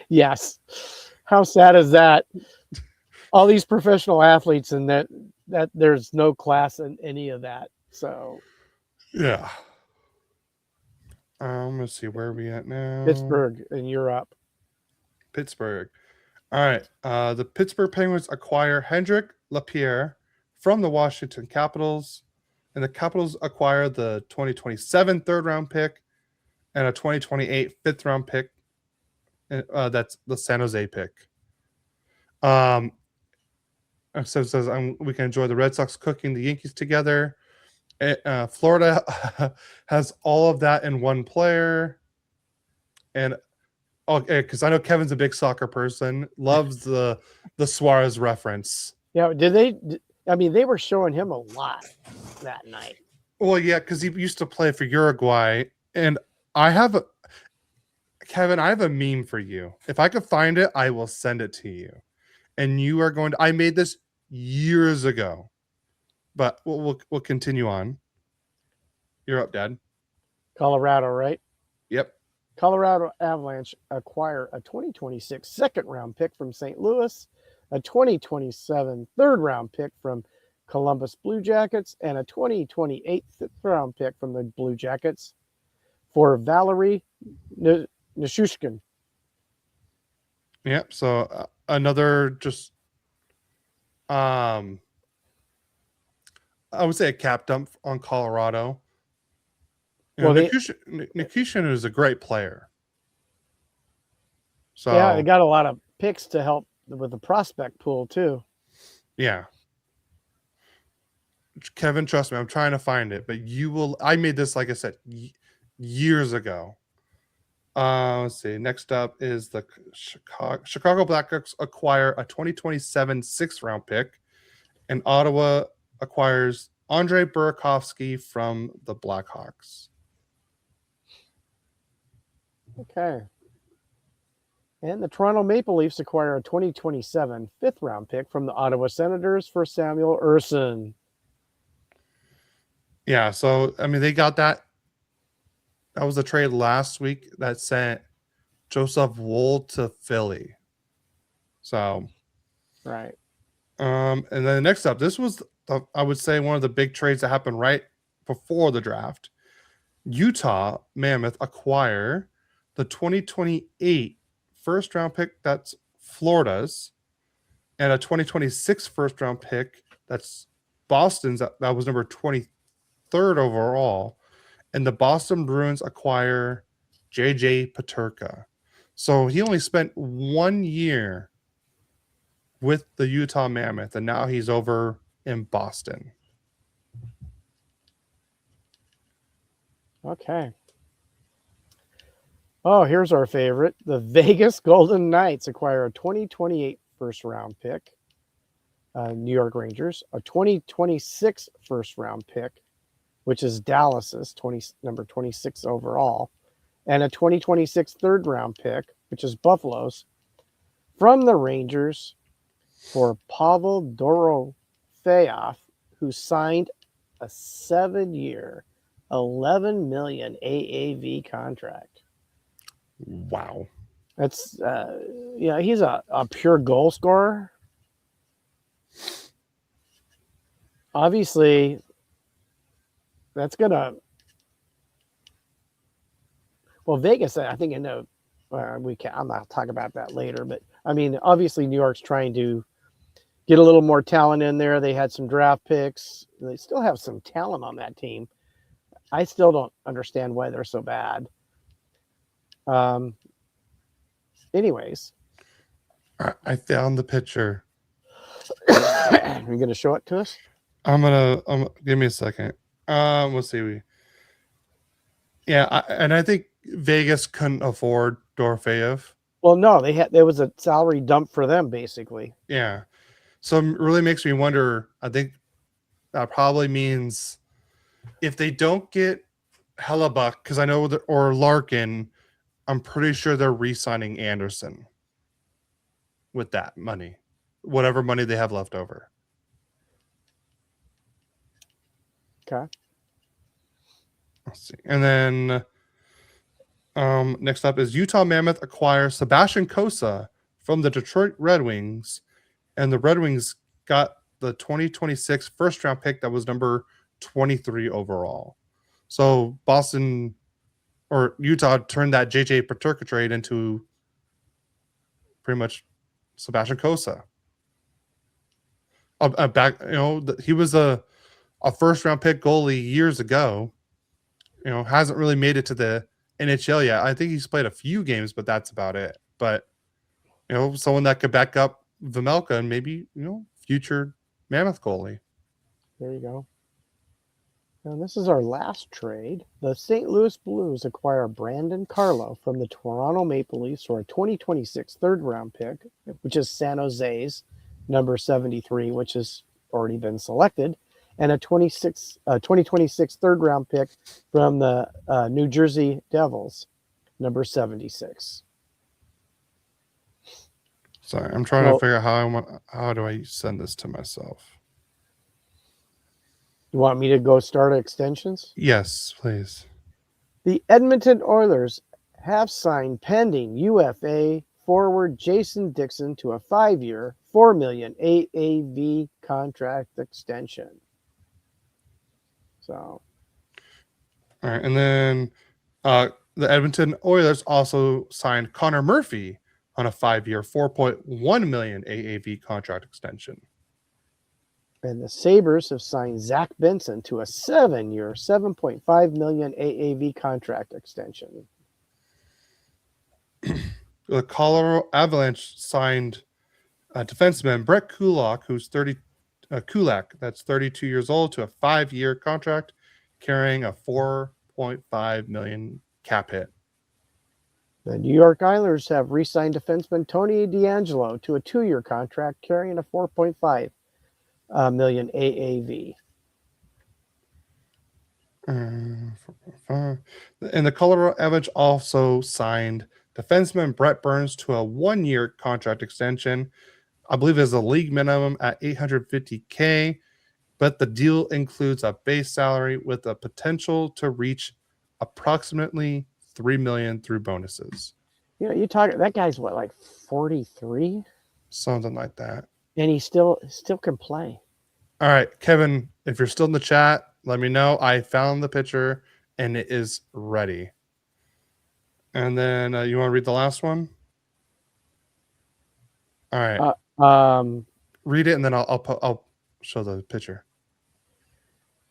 Yes. How sad is that? All these professional athletes, and that there's no class in any of that. So yeah. Let's see, where are we at now? Pittsburgh, and you're up. Pittsburgh. All right. The Pittsburgh Penguins acquire Hendrik Lapierre from the Washington Capitals, and the Capitals acquire the 2027 third-round pick and a 2028 fifth-round pick. That's the San Jose pick. So it says we can enjoy the Red Sox cooking the Yankees together. Florida has all of that in one player. And because I know Kevin's a big soccer person, loves the Suarez reference. Yeah, they were showing him a lot that night. Well, yeah, because he used to play for Uruguay, and Kevin, I have a meme for you. If I could find it, I will send it to you. And you are going to. I made this years ago, but we'll continue on. You're up, Dad. Colorado, right? Yep. Colorado Avalanche acquire a 2026 second-round pick from St. Louis, a 2027 third-round pick from Columbus Blue Jackets, and a 2028 fifth-round pick from the Blue Jackets for Valerie Nishushkin. Yep. So another just, I would say a cap dump on Colorado. Nikishin is a great player. So yeah, they got a lot of picks to help with the prospect pool too. Yeah. Kevin, trust me, I'm trying to find it, but you will. I made this, like I said, years ago. Let's see. Next up is the Chicago Blackhawks acquire a 2027 sixth-round pick, and Ottawa acquires Andrei Burakovsky from the Blackhawks. Okay. And the Toronto Maple Leafs acquire a 2027 fifth-round pick from the Ottawa Senators for Samuel Ersson. Yeah, so, I mean, they got that. That was a trade last week that sent Joseph Woll to Philly. So, right. And then next up, this was, I would say, one of the big trades that happened right before the draft. Utah Mammoth acquire the 2028 first-round pick, that's Florida's, and a 2026 first-round pick, that's Boston's, that was number 23rd overall. And the Boston Bruins acquire JJ Peterka. So he only spent 1 year with the Utah Mammoth, and now he's over in Boston. Okay. Oh, here's our favorite. The Vegas Golden Knights acquire a 2028 first-round pick, New York Rangers, a 2026 first-round pick which is Dallas's number 26 overall, and a 2026 third round pick, which is Buffalo's, from the Rangers for Pavel Dorofeyev, who signed a 7-year, $11 million AAV contract. Wow. That's he's a pure goal scorer. Obviously, that's gonna. Well, Vegas, I think I'm not talk about that later, but I mean, obviously, New York's trying to get a little more talent in there. They had some draft picks. They still have some talent on that team. I still don't understand why they're so bad. Anyways, I found the picture. you're going to show it to us? Give me a second. Let's see. I think Vegas couldn't afford Dorofeyev. Well, no, there was a salary dump for them, basically. Yeah. So it really makes me wonder. I think that probably means if they don't get Hellebuck, because I know or Larkin, I'm pretty sure they're re-signing Anderson with that money, whatever money they have left over. Okay. Let's see. And then next up is Utah Mammoth acquires Sebastian Cossa from the Detroit Red Wings, and the Red Wings got the 2026 first round pick that was number 23 overall. So Boston or Utah turned that JJ Peterka trade into pretty much Sebastian Cossa. He was a first round pick goalie years ago. Hasn't really made it to the NHL yet. I think he's played a few games, but that's about it. But someone that could back up Vejmelka and maybe future Mammoth goalie. There you go. And this is our last trade. The St. Louis Blues acquire Brandon Carlo from the Toronto Maple Leafs for a 2026 third round pick, which is San Jose's number 73, which has already been selected, and a 2026 third round pick from the New Jersey Devils, number 76. Sorry, I'm trying to figure out how do I send this to myself. You want me to go start extensions? Yes, please. The Edmonton Oilers have signed pending UFA forward Jason Dixon to a 5-year, $4 million AAV contract extension. So, all right, and then the Edmonton Oilers also signed Connor Murphy on a 5-year, $4.1 million AAV contract extension. And the Sabres have signed Zach Benson to a 7-year, $7.5 million AAV contract extension. The Colorado Avalanche signed defenseman Brett Kulak, who's 32 years old, to a 5-year contract, carrying a $4.5 million cap hit. The New York Islanders have re-signed defenseman Tony DeAngelo to a 2-year contract, carrying a $4.5 million AAV. And the Colorado Avalanche also signed defenseman Brett Burns to a 1-year contract extension. I believe is a league minimum at $850K, but the deal includes a base salary with a potential to reach approximately $3 million through bonuses. You talk. That guy's what, like 43? Something like that. And he still can play. All right, Kevin, if you're still in the chat, let me know. I found the picture and it is ready. And then you want to read the last one? All right. Read it and then I'll show the picture.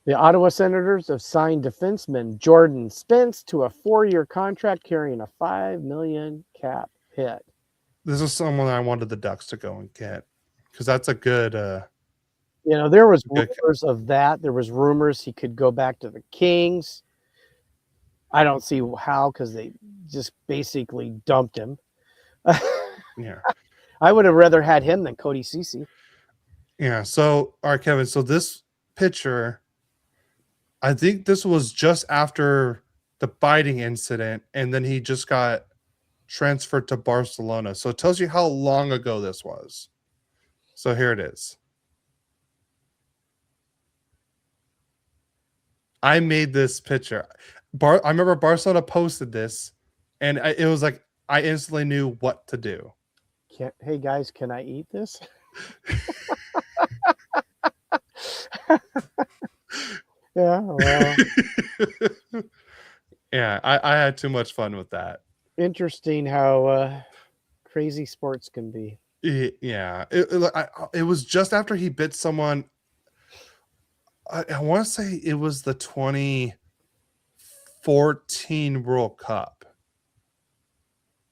The Ottawa Senators have signed defenseman Jordan Spence to a 4-year contract, carrying a $5 million cap hit. This is someone I wanted the Ducks to go and get because that's a good. There was rumors of that. There was rumors he could go back to the Kings. I don't see how, because they just basically dumped him. Yeah, I would have rather had him than Cody Ceci. Yeah. So, all right, Kevin. So this picture I think this was just after the biting incident, and then he just got transferred to Barcelona. So it tells you how long ago this was. So here it is. I made this picture. I remember Barcelona posted this, and it was like I instantly knew what to do. Hey guys, can I eat this? Yeah, well, Yeah, I had too much fun with that. interesting how crazy sports can be. Yeah, it was just after he bit someone. I want to say it was the 2014 World Cup.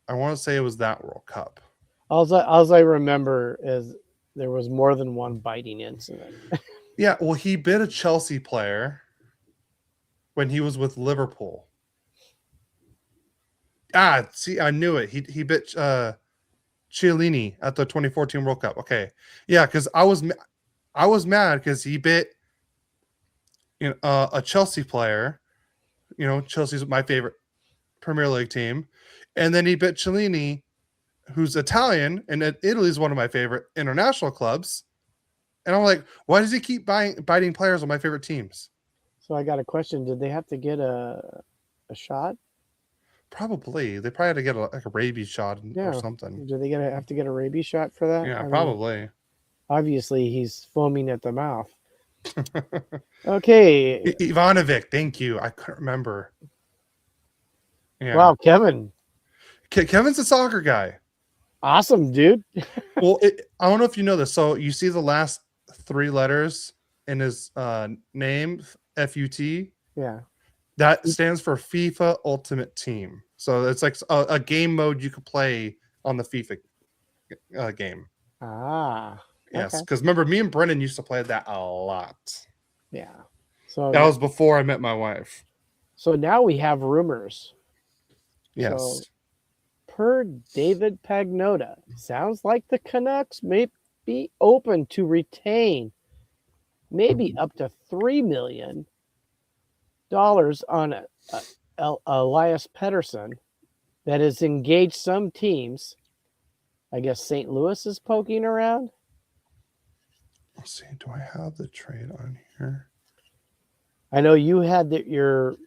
I want to say it was that World Cup. All I remember is there was more than one biting incident. Yeah, well, he bit a Chelsea player when he was with Liverpool. See, I knew it. He bit Chiellini at the 2014 World Cup. Okay, yeah, because I was mad because he bit a Chelsea player. Chelsea's my favorite Premier League team, and then he bit Chiellini, who's Italian, and Italy is one of my favorite international clubs. And I'm like, why does he keep biting players on my favorite teams? So I got a question. Did they have to get a shot? Probably. They probably had to get a rabies shot or something. Do they have to get a rabies shot for that? Yeah, probably. Obviously, he's foaming at the mouth. Okay. Ivanovic, thank you. I couldn't remember. Yeah. Wow, Kevin. Kevin's a soccer guy. Awesome, dude. Well, I don't know if you know this. So you see the last 3 letters in his name, FUT? Yeah. That stands for FIFA Ultimate Team. So it's like a game mode you could play on the FIFA game. Ah. Yes, because remember, me and Brennan used to play that a lot. Yeah. So that was before I met my wife. So now we have rumors. Yes. So, per David Pagnotta, sounds like the Canucks may be open to retain maybe up to $3 million on Elias Pettersson that has engaged some teams. I guess St. Louis is poking around. Let's see. Do I have the trade on here? I know you had your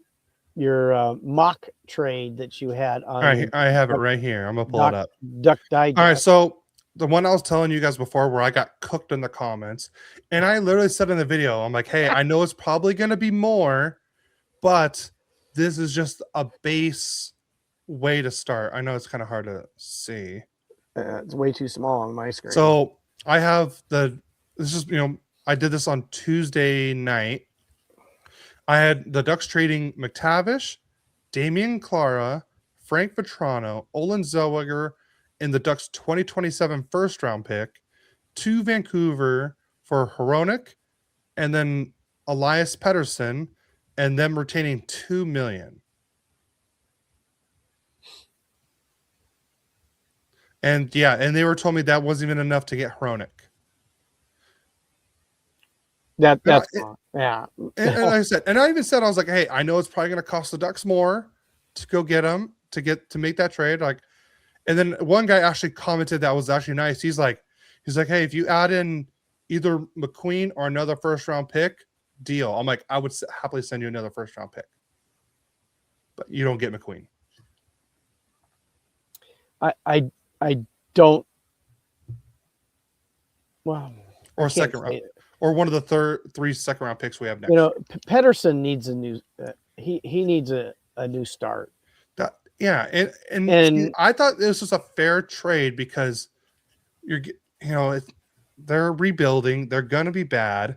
mock trade that you had on. All right, I have it right here. I'm gonna pull it up. Duck Digest. All right, so the one I was telling you guys before, where I got cooked in the comments, and I literally said in the video, I'm like, "Hey, I know it's probably gonna be more, but this is just a base way to start." I know it's kind of hard to see. It's way too small on my screen. So I have this is, I did this on Tuesday night. I had the Ducks trading McTavish, Damian Clara, Frank Vetrano, Olin Zellweger, and the Ducks 2027 first round pick to Vancouver for Hronek, and then Elias Pettersson, and them retaining $2 million. And they were told me that wasn't even enough to get Hronek. Yeah. And like I said, and I even said, I was like, hey, I know it's probably going to cost the Ducks more to go get him to make that trade. Like, and then one guy actually commented that was actually nice. He's like, hey, if you add in either McQueen or another first round pick, deal. I'm like, I would happily send you another first round pick, but you don't get McQueen. I don't. Well, or second round, or one of the 3 second round picks we have next. Pettersson needs a new. He needs a new start. And I thought this was a fair trade because they're rebuilding. They're going to be bad.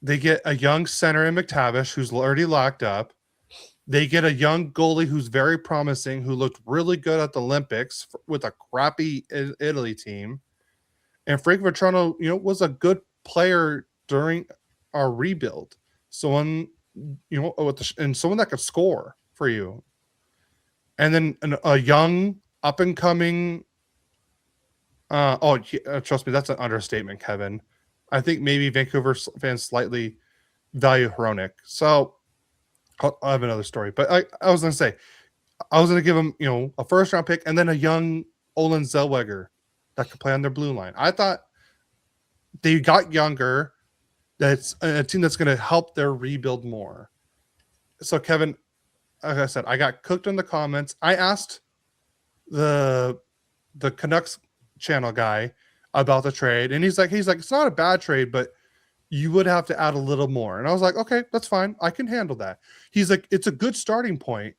They get a young center in McTavish who's already locked up. They get a young goalie who's very promising, who looked really good at the Olympics with a crappy Italy team. And Frank Vetrano, was a good player during our rebuild. Someone, and someone that could score for you. And then a young, up and coming. Trust me, that's an understatement, Kevin. I think maybe Vancouver fans slightly value Hronik. So I have another story, but I was going to say, I was going to give him, a first round pick and then a young Olin Zellweger that could play on their blue line. I thought they got younger. That's a team that's going to help their rebuild more. So Kevin, like I said, I got cooked in the comments. I asked the Canucks channel guy about the trade, and he's like, it's not a bad trade, but you would have to add a little more. And I was like, okay, that's fine. I can handle that. He's like, it's a good starting point.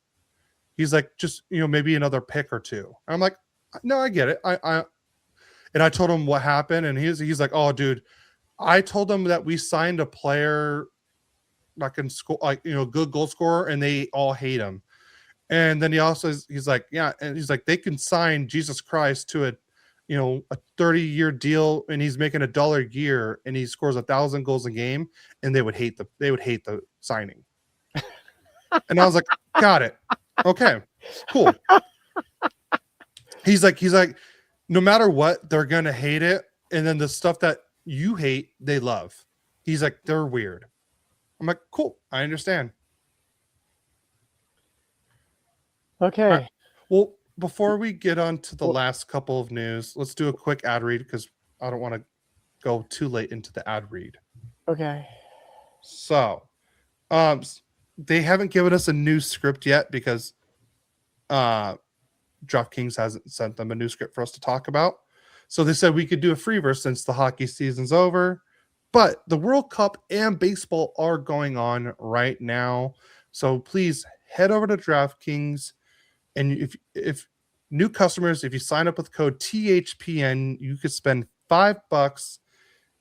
He's like, just, maybe another pick or two. And I'm like, no, I get it. And I told him what happened. And he's like, oh, dude, I told them that we signed a player that can score, good goal scorer, and they all hate him. And then he's like, yeah. And he's like, they can sign Jesus Christ to a 30-year deal, and he's making $1 a year, and he scores 1,000 goals a game, and they would hate the signing. And I was like, got it. Okay, cool. He's like, no matter what, they're gonna hate it, and then the stuff that you hate, they love. He's like, they're weird. I'm like, cool, I understand. Okay. Well, before we get on to the last couple of news, let's do a quick ad read because I don't want to go too late into the ad read. Okay. So, they haven't given us a new script yet because DraftKings hasn't sent them a new script for us to talk about. So they said we could do a free verse since the hockey season's over. But the World Cup and baseball are going on right now. So please head over to DraftKings. And if new customers, if you sign up with code THPN, you could spend $5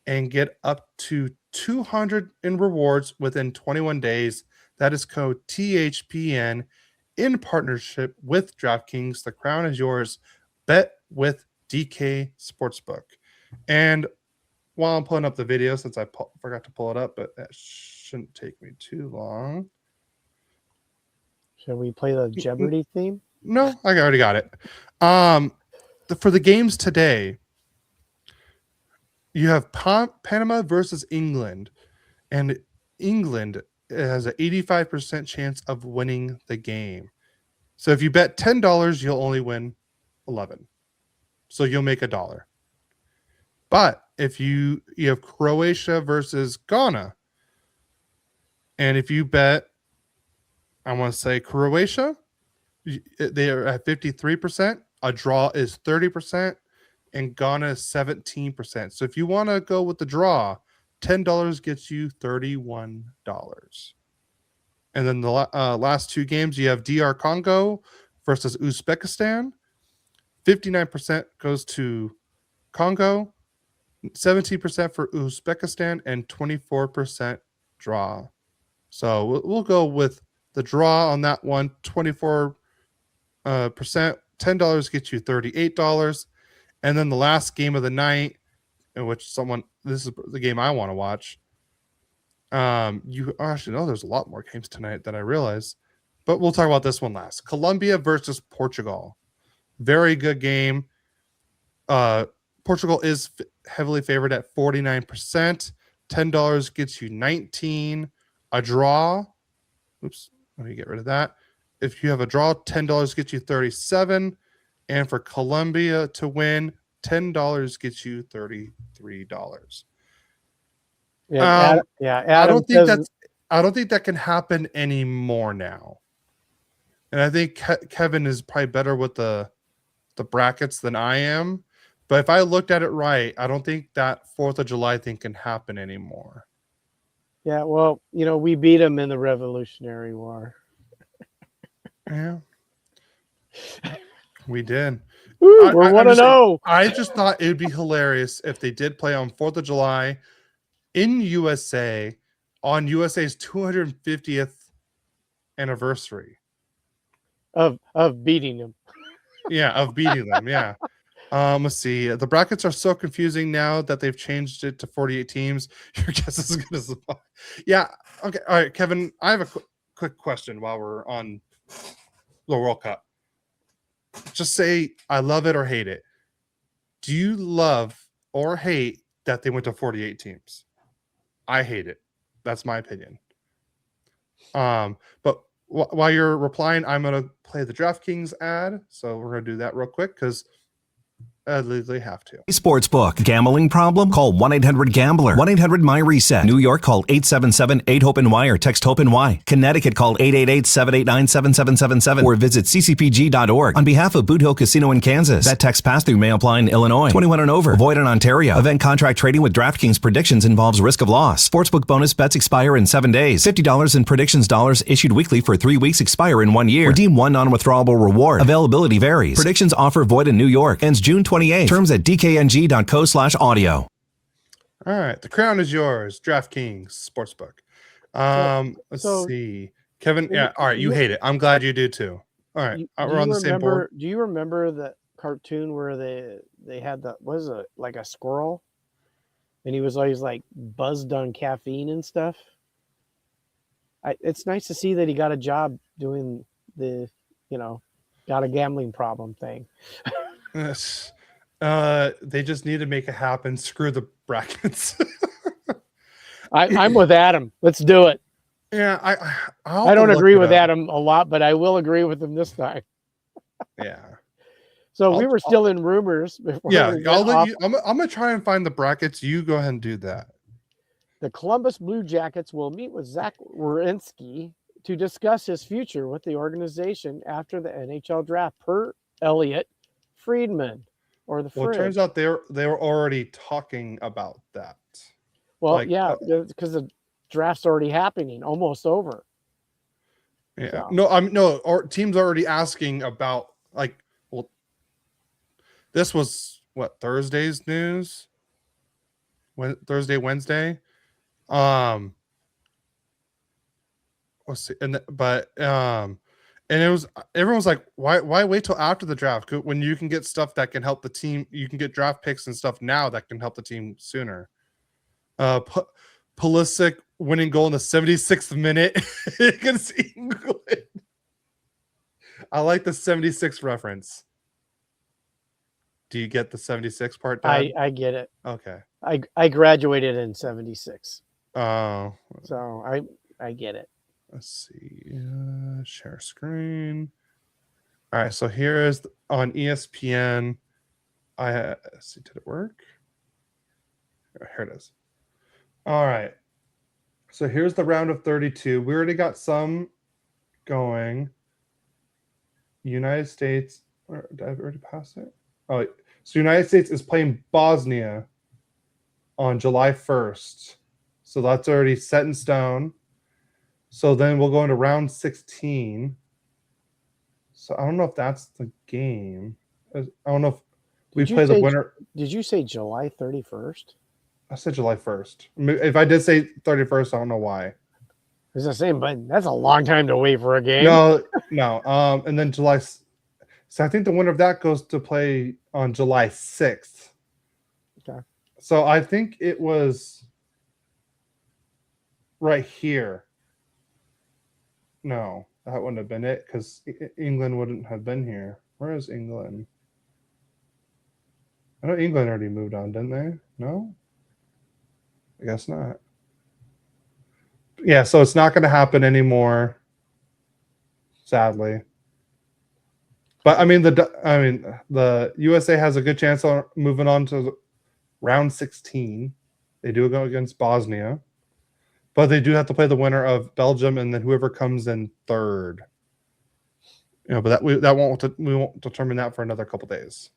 and get up to 200 in rewards within 21 days. That is code THPN in partnership with DraftKings. The crown is yours. Bet with DK Sportsbook. And while I'm pulling up the video, since I forgot to pull it up, but that shouldn't take me too long. Shall we play the Jeopardy theme? No, I already got it. For the games today, you have Panama versus England, and England has an 85% chance of winning the game. So if you bet $10, you'll only win 11. So you'll make $1. But if you have Croatia versus Ghana, and if you bet, I want to say Croatia, they are at 53%. A draw is 30%, and Ghana is 17%. So if you want to go with the draw, $10 gets you $31. And then the last two games, you have DR Congo versus Uzbekistan. 59% goes to Congo, 17% for Uzbekistan, and 24% draw. So we'll go with the draw on that one. 24%. $10 gets you $38. And then the last game of the night, in which this is the game I want to watch. You actually know there's a lot more games tonight than I realized, but we'll talk about this one last. Colombia versus Portugal. Very good game. Portugal is heavily favored at 49%. $10 gets you 19. A draw. Oops, let me get rid of that. If you have a draw, $10 gets you 37. And for Colombia to win, $10 gets you $33. Yeah, Adam I don't think that can happen anymore now. And I think Kevin is probably better with the brackets than I am. But if I looked at it right, I don't think that 4th of July thing can happen anymore. Yeah, well, we beat them in the Revolutionary War. Yeah. We did. We're 1-0. I just thought it would be hilarious if they did play on 4th of July in USA on USA's 250th anniversary of beating them. Yeah, of beating them. Yeah. Let's see. The brackets are so confusing now that they've changed it to 48 teams. Your guess is as good as mine. Yeah. Okay. All right, Kevin. I have a quick question while we're on the World Cup. Just say I love it or hate it. Do you love or hate that they went to 48 teams? I hate it. That's my opinion. But while you're replying, I'm gonna play the DraftKings ad. So we're gonna do that real quick because I legally have to. Sportsbook. Gambling problem? Call 1-800-GAMBLER. 1-800-MY-RESET. New York, call 877-8-HOPE-NY or text HOPE-NY. Connecticut, call 888-789-7777 or visit ccpg.org. On behalf of Boot Hill Casino in Kansas, that text pass-through may apply in Illinois. 21 and over. Void in Ontario. Event contract trading with DraftKings predictions involves risk of loss. Sportsbook bonus bets expire in 7 days. $50 in predictions dollars issued weekly for 3 weeks expire in 1 year. Redeem one non-withdrawable reward. Availability varies. Predictions offer void in New York. Ends June 28. Terms at dkng.co/audio. All right, the crown is yours, DraftKings Sportsbook. Let's see, Kevin. Yeah, all right, you hate it. I'm glad you do too. All right, we're on the same board. Do you remember the cartoon where they had the like a squirrel, and he was always like buzzed on caffeine and stuff? It's nice to see that he got a job doing the, got a gambling problem thing. Yes. They just need to make it happen. Screw the brackets. I'm with Adam. Let's do it. Yeah, I don't agree with Adam a lot, but I will agree with him this time. Yeah. So we were still in rumors before. Yeah, I'm gonna try and find the brackets. You go ahead and do that. The Columbus Blue Jackets will meet with Zach Werenski to discuss his future with the organization after the NHL draft, per Elliot Friedman. Or the Well, it turns out they were already talking about that. Well, because the draft's already happening, almost over. Yeah, so. Our team's already asking about this was what, Thursday's news? Wednesday. Let's see, and it was, everyone's like, why wait till after the draft when you can get stuff that can help the team? You can get draft picks and stuff now that can help the team sooner. Pulisic winning goal in the 76th minute against England. I like the 76 reference. Do you get the 76 part, Dad? I get it. Okay. I graduated in 76. Oh. So I get it. Let's see. Share screen. All right. So here is on ESPN. Let's see. Did it work? Here it is. All right. So here's the round of 32. We already got some going. United States. Did I already pass it? Oh, so United States is playing Bosnia on July 1st. So that's already set in stone. So then we'll go into round 16. So I don't know if that's the game. I don't know if we play the winner. Did you say July 31st? I said July 1st. If I did say 31st, I don't know why. It's the same, but that's a long time to wait for a game. No. And then July. So I think the winner of that goes to play on July 6th. Okay. So I think it was right here. No, that wouldn't have been it because England wouldn't have been here. Where is England? I know England already moved on, didn't they? No? I guess not. Yeah, so it's not going to happen anymore, sadly. But I mean, the USA has a good chance of moving on to round 16. They do go against Bosnia. But they do have to play the winner of Belgium and then whoever comes in third. But we won't determine that for another couple days.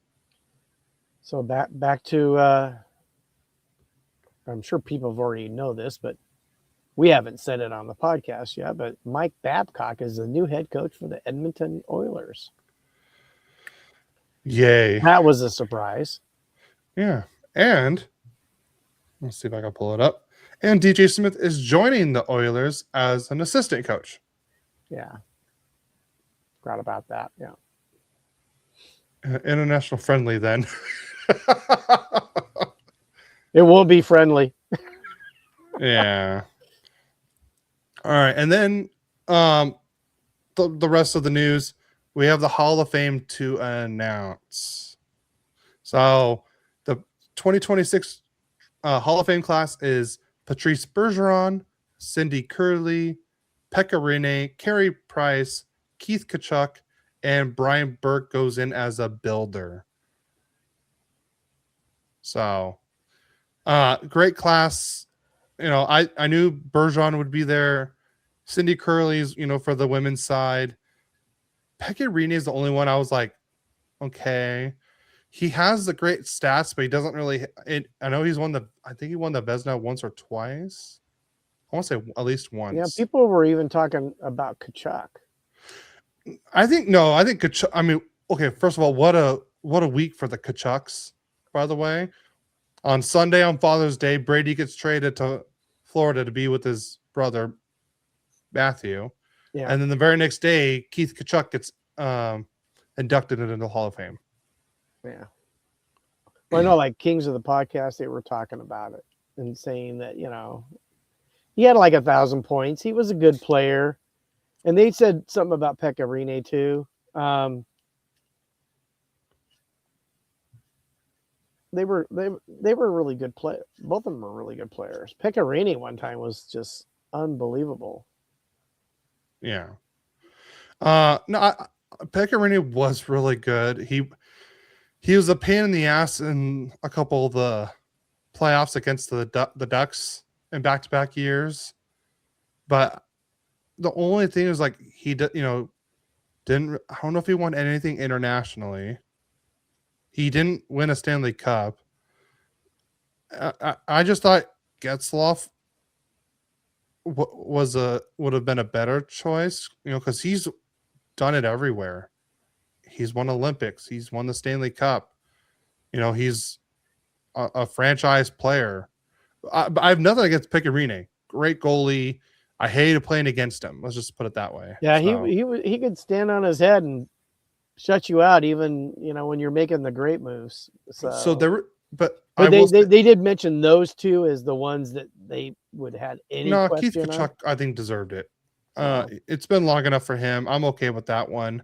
So back to I'm sure people have already know this, but we haven't said it on the podcast yet. But Mike Babcock is the new head coach for the Edmonton Oilers. Yay! That was a surprise. Yeah, and let's see if I can pull it up. And DJ Smith is joining the Oilers as an assistant coach. Yeah. Forgot about that. Yeah. International friendly then. It will be friendly. Yeah. All right. And then the rest of the news, we have the Hall of Fame to announce. So the 2026 Hall of Fame class is Patrice Bergeron, Cindy Curley, Pekka Rinne, Carey Price, Keith Kachuk, and Brian Burke goes in as a builder. So, great class. I knew Bergeron would be there. Cindy Curley's, for the women's side. Pekka Rinne is the only one I was like, okay. He has the great stats, but he doesn't really. I know I think he won the Vezina once or twice. I want to say at least once. Yeah, people were even talking about Kachuk. I think Kachuk. I mean, okay. First of all, what a week for the Kachucks. By the way, on Sunday on Father's Day, Brady gets traded to Florida to be with his brother Matthew, and then the very next day, Keith Kachuk gets inducted into the Hall of Fame. Yeah. Well, I know, like Kings of the Podcast, they were talking about it and saying that, he had like 1,000 points. He was a good player. And they said something about Pekka Rinne too. They were really good players. Both of them were really good players. Pekka Rinne one time was just unbelievable. Yeah. No, Pekka Rinne was really good. He was a pain in the ass in a couple of the playoffs against the Ducks in back-to-back years. But the only thing is, like, he didn't, I don't know if he won anything internationally. He didn't win a Stanley Cup. I just thought Getzlaf would have been a better choice, because he's done it everywhere. He's won Olympics. He's won the Stanley Cup. He's a franchise player. I have nothing against Pekka Rinne. Great goalie. I hated playing against him. Let's just put it that way. Yeah, he could stand on his head and shut you out, even when you're making the great moves. So there were, but they did mention those two as the ones that they would have any. No, Keith Kachuk, I think, deserved it. It's been long enough for him. I'm okay with that one.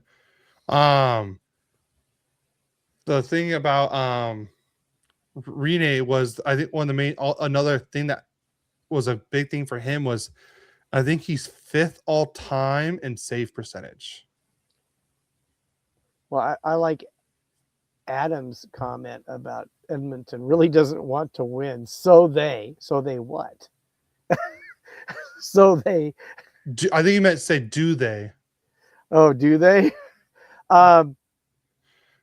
The thing about Rinne was, I think, one of the main. Another thing that was a big thing for him was, I think he's 5th all time in save percentage. Well, I like Adam's comment about Edmonton really doesn't want to win. So they what? So they. I think you meant say, do they? Oh, do they? No,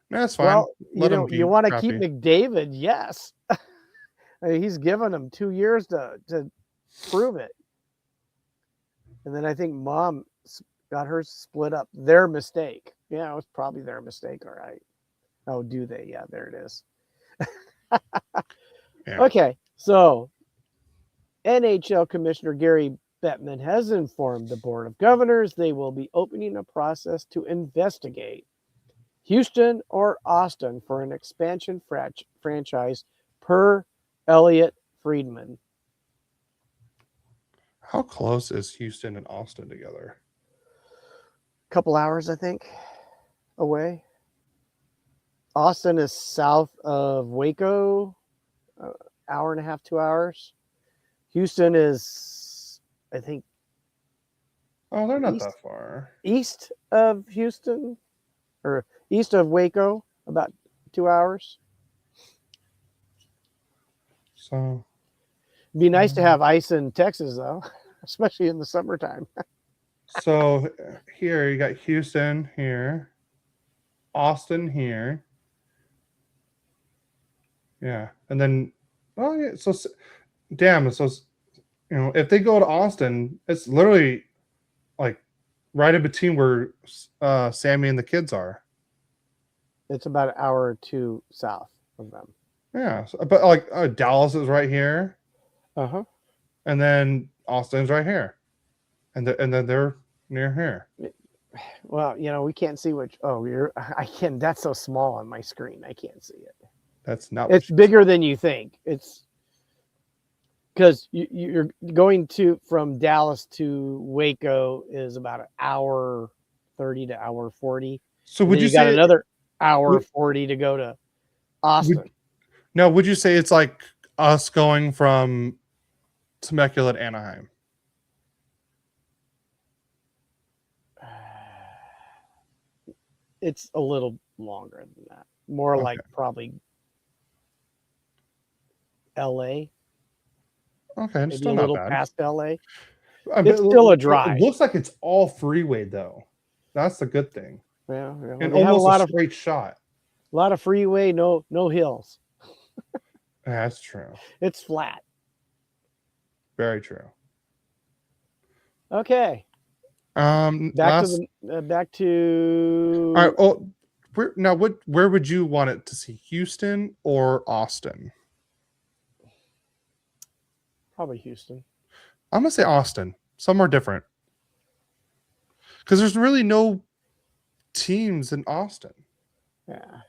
that's fine. Well, you want to keep McDavid, yes. I mean, he's given him 2 years to prove it. And then I think Mom got hers split up. Their mistake. Yeah, it was probably their mistake. All right. Oh, do they? Yeah, there it is. Yeah. Okay, so NHL Commissioner Gary Bettman has informed the Board of Governors they will be opening a process to investigate Houston or Austin for an expansion franchise per Elliot Friedman. How close is Houston and Austin together? Couple hours, I think, away. Austin is south of Waco, hour and a half, 2 hours. Houston is, I think, they're not that far. East of Houston, or east of Waco, about 2 hours. So, it'd be nice to have ice in Texas, though, especially in the summertime. So here you got Houston here, Austin here. Yeah. And then, so damn. So, if they go to Austin, it's literally like right in between where Sammy and the kids are. It's about an hour or two south of them. Yeah. But like Dallas is right here. Uh-huh. And then Austin's right here. And then they're near here. Well, we can't see which. Oh, I can't. That's so small on my screen. I can't see it. That's not. It's bigger than you think. It's because you're going from Dallas to Waco is about an hour 30 to hour 40. So would you got say another hour 40 to go to Austin? Would you say it's like us going from Temecula to Anaheim? it's a little longer than that. More Okay. like probably LA, Okay, maybe still a not little bad. past LA. But It's still a it drive. looks like it's all freeway though. That's the good thing. Yeah, And they have almost a straight shot. a lot of freeway, no hills. That's true. It's flat. Very true. Okay, back Last. to the back to. All right. Oh, where would you want it to see? Houston or Austin? Probably Houston. I'm gonna say Austin. Somewhere different. Because there's really no teams in Austin. Yeah.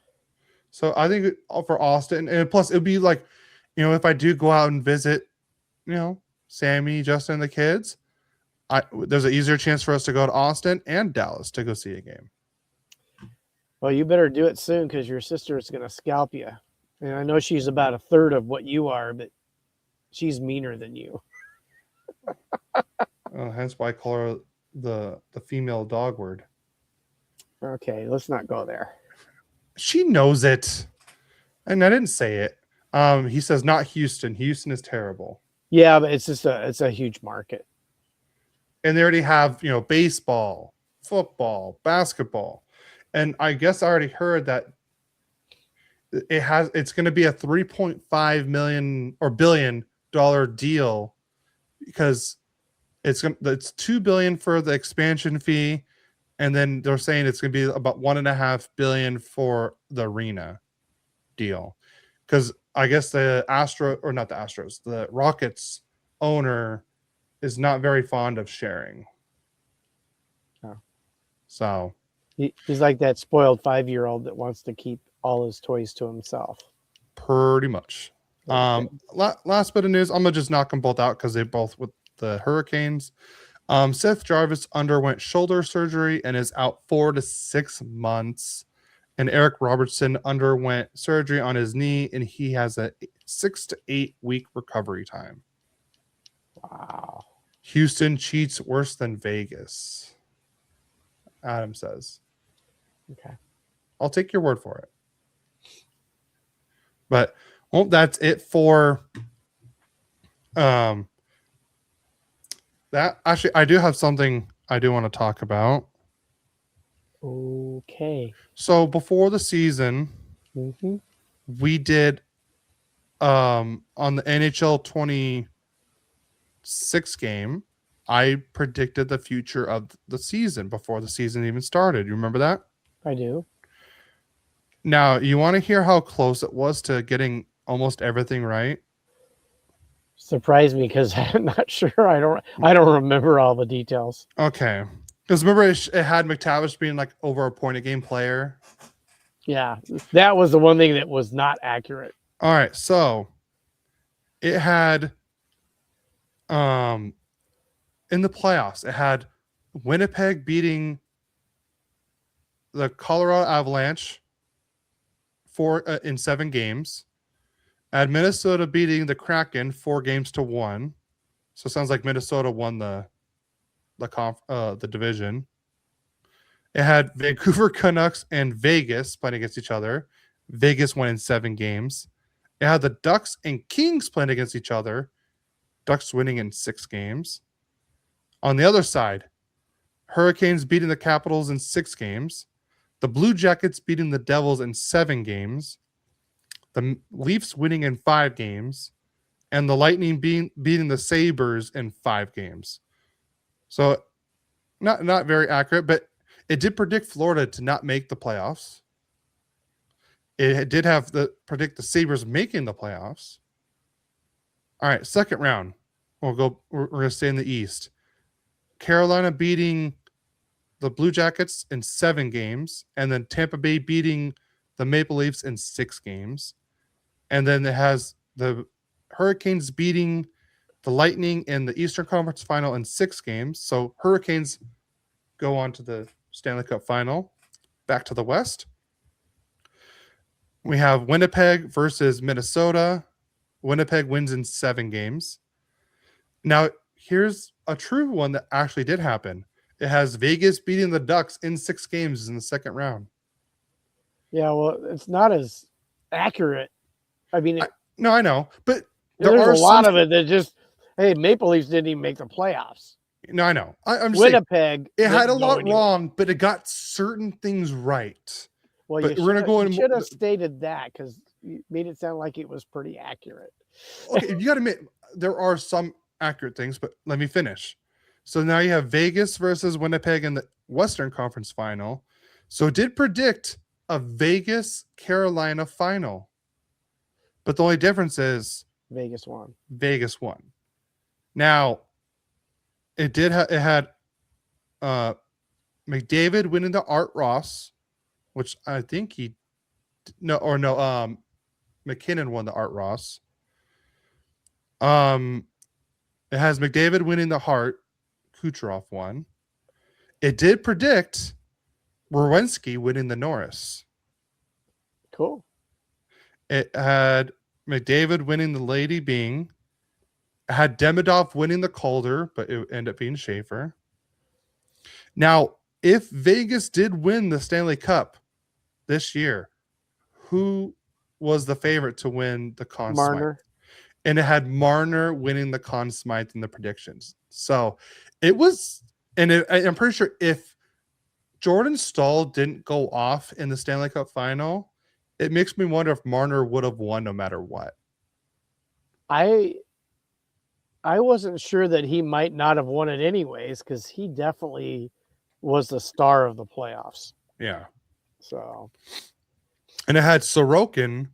So I think for Austin, and plus it'd be like, if I do go out and visit, Sammy, Justin, and the kids, there's an easier chance for us to go to Austin and Dallas to go see a game. Well, you better do it soon because your sister is going to scalp you. And I know she's about a third of what you are, but she's meaner than you. Hence why I call her the female dog word. Okay, let's not go there. She knows it, and I didn't say it. He says not Houston. Houston is terrible. Yeah, but it's a huge market. And they already have baseball, football, basketball, and I guess I already heard that it's going to be a $3.5 billion deal because it's $2 billion for the expansion fee, and then they're saying it's going to be about $1.5 billion for the arena deal, because I guess the Rockets owner is not very fond of sharing. Oh. So he's like that spoiled 5-year-old that wants to keep all his toys to himself. Pretty much. Last bit of news, I'm gonna just knock them both out because they both with the Hurricanes. Seth Jarvis underwent shoulder surgery and is out 4 to 6 months. And Eric Robertson underwent surgery on his knee, and he has a 6 to 8 week recovery time. Wow. Houston cheats worse than Vegas, Adam says. Okay. I'll take your word for it. But that's it for that. Actually, I do have something I do want to talk about. Okay. So before the season, we did on the NHL 26 game, I predicted the future of the season before the season even started. You remember that? I do. Now, you want to hear how close it was to getting almost everything right? Surprised me because I'm not sure. I don't remember all the details. Okay. Because remember, it had McTavish being like over a point a game player. Yeah, that was the one thing that was not accurate. All right, so it had in the playoffs, it had Winnipeg beating the Colorado Avalanche in 7 games. At Minnesota beating the Kraken 4-1. So it sounds like Minnesota won the division. It had Vancouver Canucks and Vegas playing against each other. Vegas won in 7 games. It had the Ducks and Kings playing against each other. Ducks winning in 6 games. On the other side, Hurricanes beating the Capitals in 6 games. The Blue Jackets beating the Devils in 7 games. The Leafs winning in 5 games. And the Lightning beating the Sabres in 5 games. So not very accurate, but it did predict Florida to not make the playoffs. It did predict the Sabres making the playoffs. All right, second round. We're going to stay in the East. Carolina beating the Blue Jackets in 7 games, and then Tampa Bay beating the Maple Leafs in 6 games. And then it has the Hurricanes beating the Lightning in the Eastern Conference Final in 6 games. So Hurricanes go on to the Stanley Cup Final. Back to the West. We have Winnipeg versus Minnesota. Winnipeg wins in 7 games. Now, here's a true one that actually did happen. It has Vegas beating the Ducks in 6 games in the second round. Yeah, well, it's not as accurate. I mean, No, I know, but there there's a are lot some. of it that just, hey, Maple Leafs didn't even make the playoffs. No, I know. I'm just saying Winnipeg it had a didn't go lot anywhere. wrong, but it got certain things right. Well, But you we're gonna go should have in. stated that because you made it sound like it was pretty accurate. Okay, you got to admit there are some accurate things, but let me finish. So now you have Vegas versus Winnipeg in the Western Conference Final. So it did predict a Vegas Carolina final, but the only difference is Vegas won. Vegas won. Now it did. It had McDavid winning the Art Ross, which I think he no. McKinnon won the Art Ross. It has McDavid winning the Hart. Kucherov won. It did predict Werenski winning the Norris. Cool. It had McDavid winning the Lady Byng. It had Demidov winning the Calder, but it ended up being Schaefer. Now, if Vegas did win the Stanley Cup this year, who was the favorite to win the Conn Smythe? Marner. And it had Marner winning the Conn Smythe in the predictions. So it was, I'm pretty sure if Jordan Stahl didn't go off in the Stanley Cup final, it makes me wonder if Marner would have won no matter what. I wasn't sure that he might not have won it anyways because he definitely was the star of the playoffs. Yeah. So, and it had Sorokin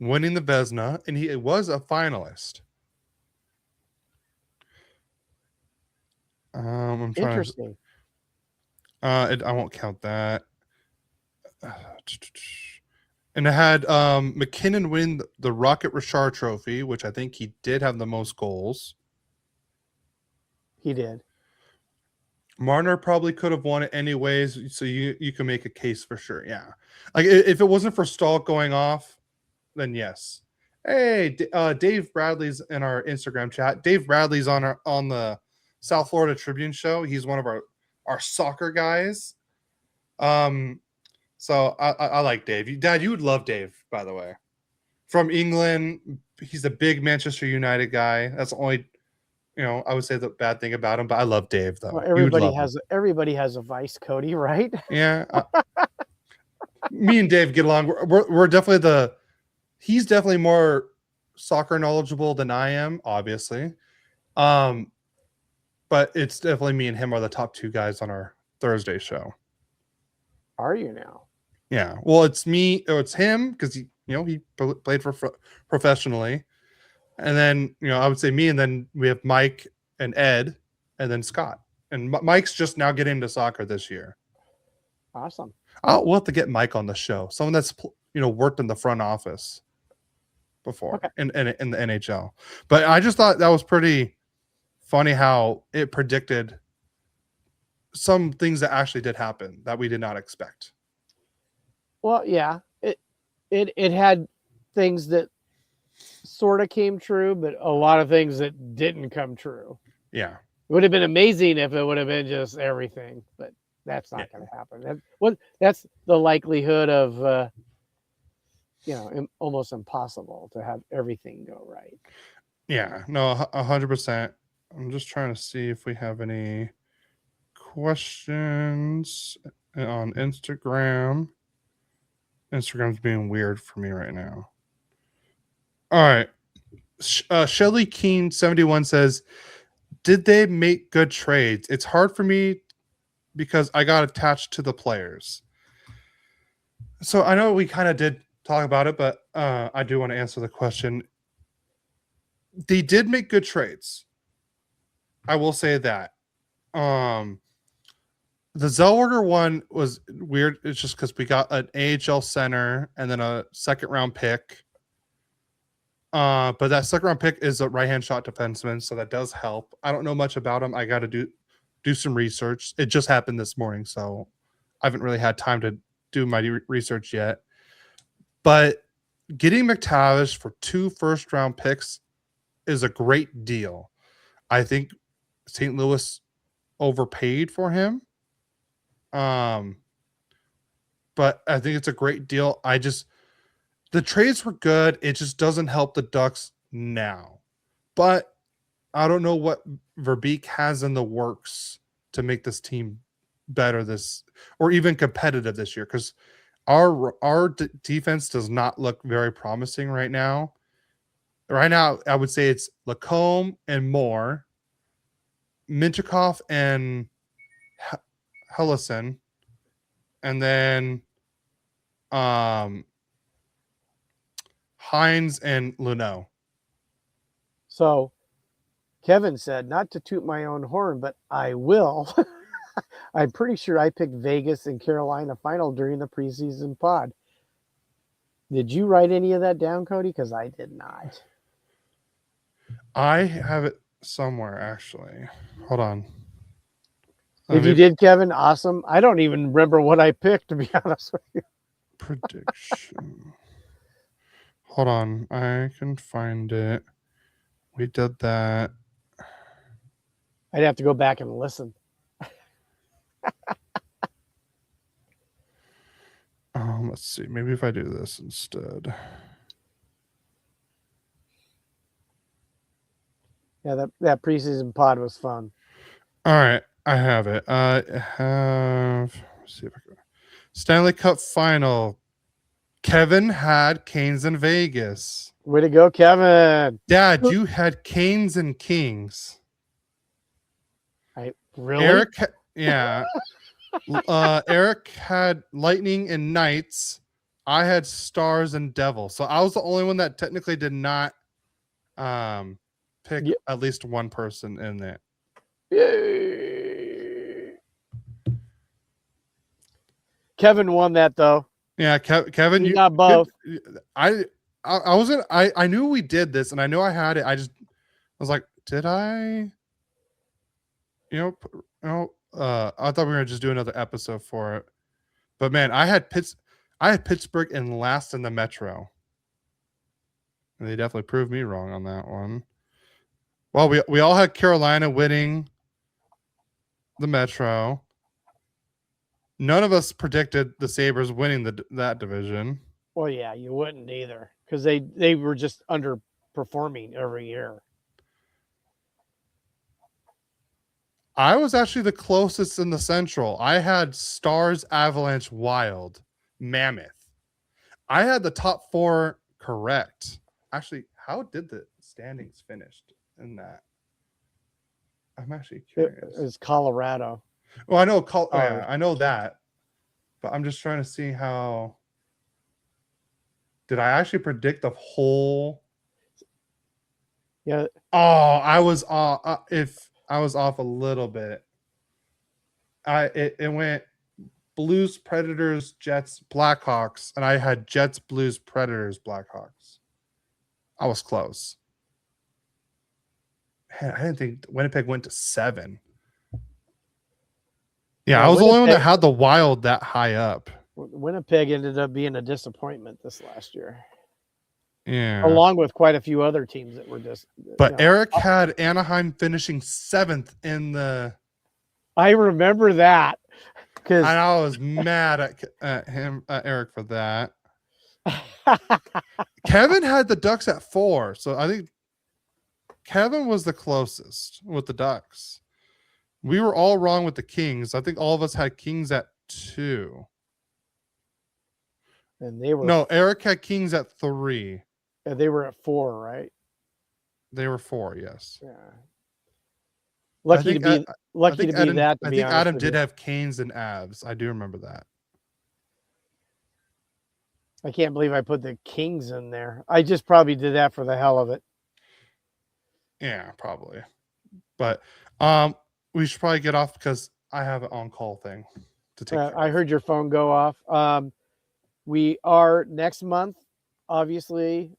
winning the Vezina, and he was a finalist. I'm trying interesting. I won't count that. And it had McKinnon win the Rocket Richard Trophy, which I think he did have the most goals. He did. Marner probably could have won it anyways, so you can make a case for sure. Yeah, like if it wasn't for Stahl going off, then yes. Hey, Dave Bradley's in our Instagram chat. Dave Bradley's on the South Florida Tribune show. He's one of our soccer guys. So I like Dave. Dad, you would love Dave, by the way. From England, he's a big Manchester United guy. That's the only, I would say the bad thing about him. But I love Dave though. Well, everybody has a vice, Cody, right? Yeah. Me and Dave get along. We're definitely he's definitely more soccer knowledgeable than I am, obviously. But it's definitely me and him are the top two guys on our Thursday show. Are you now? Yeah. Well, it's me or it's him because he played for professionally. And then, I would say me, and then we have Mike and Ed, and then Scott. And Mike's just now getting into soccer this year. Awesome. We'll have to get Mike on the show. Someone that's worked in the front office before in the NHL. But I just thought that was pretty funny how it predicted some things that actually did happen that we did not expect. Well, yeah, it had things that sort of came true, but a lot of things that didn't come true. Yeah. It would have been amazing if it would have been just everything, but that's not going to happen. That's the likelihood of, almost impossible to have everything go right. Yeah, no, 100%. I'm just trying to see if we have any questions on Instagram. Instagram's being weird for me right now. All right. Shelly Keen 71 says, did they make good trades? It's hard for me because I got attached to the players. So I know we kind of did talk about it, but I do want to answer the question. They did make good trades. I will say that. The Zellweger one was weird. It's just because we got an AHL center and then a second round pick. But that second round pick is a right-hand shot defenseman, so that does help. I don't know much about him. I got to do some research. It just happened this morning, so I haven't really had time to do my research yet. But getting McTavish for 2 first-round picks is a great deal. I think St. Louis overpaid for him. But but I think it's a great deal. The trades were good. It just doesn't help the Ducks now. But I don't know what Verbeek has in the works to make this team better or even competitive this year, because our defense does not look very promising right now. Right now, I would say it's Lacombe and Moore, Minchikov and Hellison, and then Hines and Luneau. So Kevin said, not to toot my own horn, but I will. I'm pretty sure I picked Vegas and Carolina final during the preseason pod. Did you write any of that down, Cody? Because I did not. I have it somewhere, actually. Hold on. If you did, Kevin, awesome. I don't even remember what I picked, to be honest with you. Prediction. Hold on. I can find it. We did that. I'd have to go back and listen. Let's see. Maybe if I do this instead. Yeah, that preseason pod was fun. All right. I have it. Let's see if I can. Stanley Cup final. Kevin had Canes in Vegas. Way to go, Kevin. Dad, you had Canes and Kings. Really? Eric, yeah. Eric had Lightning and Knights. I had Stars and Devils. So I was the only one that technically did not pick at least one person in there. Yay. Kevin won that, though. Yeah, Kevin, you got both. I wasn't. I knew we did this, and I knew I had it. I was like, did I? I thought we were gonna just do another episode for it, but man, I had Pittsburgh in last in the Metro, and they definitely proved me wrong on that one. Well, we all had Carolina winning the Metro. None of us predicted the Sabres winning that division. Well, yeah, you wouldn't either, because they were just underperforming every year. I was actually the closest in the Central. I had Stars, Avalanche, Wild, Mammoth. I had the top four correct. Actually, how did the standings finish in that? I'm actually curious. It was Colorado. Well, I know. Yeah, I know that, but I'm just trying to see how. Did I actually predict the whole? Yeah. Oh, I was off. If I was off a little bit, it went Blues, Predators, Jets, Blackhawks, and I had Jets, Blues, Predators, Blackhawks. I was close. Man, I didn't think Winnipeg went to 7. Yeah, I was the only one that had the Wild that high up. Winnipeg ended up being a disappointment this last year. Yeah. Along with quite a few other teams that were just. But Eric had Anaheim finishing 7th in the. I remember that. And I was mad at him, Eric, for that. Kevin had the Ducks at 4. So I think Kevin was the closest with the Ducks. We were all wrong with the Kings. I think all of us had Kings at 2. And they were. No, Eric had Kings at 3. They were at 4, right? They were 4, yes. Yeah. Lucky to be that. I think Adam did have Canes and Avs. I do remember that. I can't believe I put the Kings in there. I just probably did that for the hell of it. Yeah, probably. But we should probably get off because I have an on-call thing to take care of. I heard your phone go off. We are next month, obviously.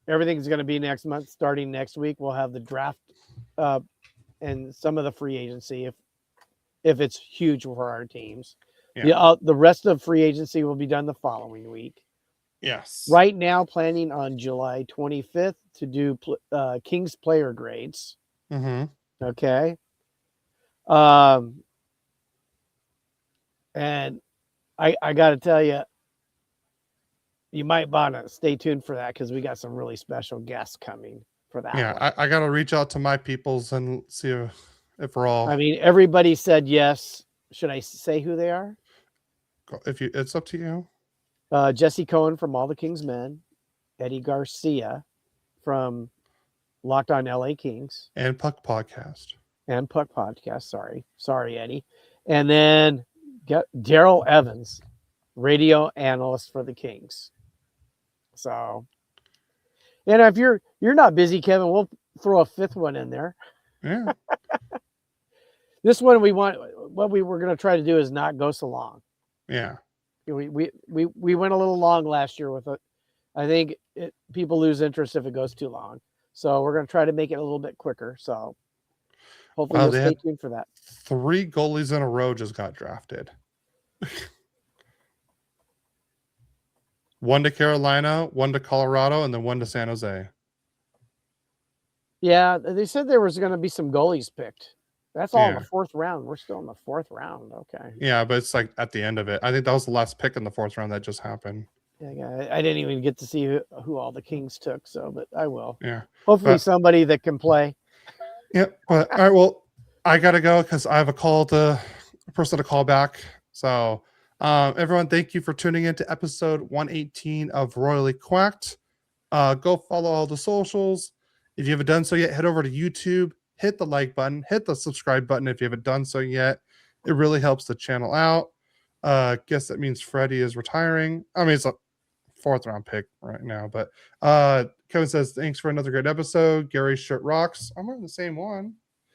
Everything's going to be next month. Starting next week, we'll have the draft and some of the free agency if it's huge for our teams. Yeah. The rest of free agency will be done the following week. Yes. Right now, planning on July 25th to do Kings player grades. Mm-hmm. Okay. And I got to tell you, you might want to stay tuned for that because we got some really special guests coming for that one. I got to reach out to my peoples and see if we're all. I mean, everybody said yes. Should I say who they are? It's up to you. Jesse Cohen from All the Kings Men, Eddie Garcia from Locked On LA Kings, And Puck Podcast. Sorry, Eddie. And then get Daryl Evans, radio analyst for the Kings. So, and if you're not busy, Kevin, we'll throw a fifth one in there. Yeah. This one what we were going to try to do is not go so long. Yeah. We went a little long last year with it. I think people lose interest if it goes too long. So we're going to try to make it a little bit quicker. So hopefully you'll stay tuned for that. 3 goalies in a row just got drafted. 1 to Carolina, 1 to Colorado, and then 1 to San Jose. Yeah, they said there was going to be some goalies picked. That's all in Yeah. the 4th round. We're still in the 4th round. Okay. Yeah, but it's like at the end of it. I think that was the last pick in the 4th round that just happened. Yeah, I didn't even get to see who all the Kings took, but I will. Yeah. Hopefully somebody that can play. Yeah, but all right, well, I gotta go because I have a person to call back. So everyone, thank you for tuning in to episode 118 of Royal Equked. Go follow all the socials. If you haven't done so yet, head over to YouTube, hit the like button, hit the subscribe button if you haven't done so yet. It really helps the channel out. Guess that means Freddie is retiring. I mean, it's a 4th round pick right now, but Kevin says thanks for another great episode. Gary's shirt rocks. I'm wearing the same one.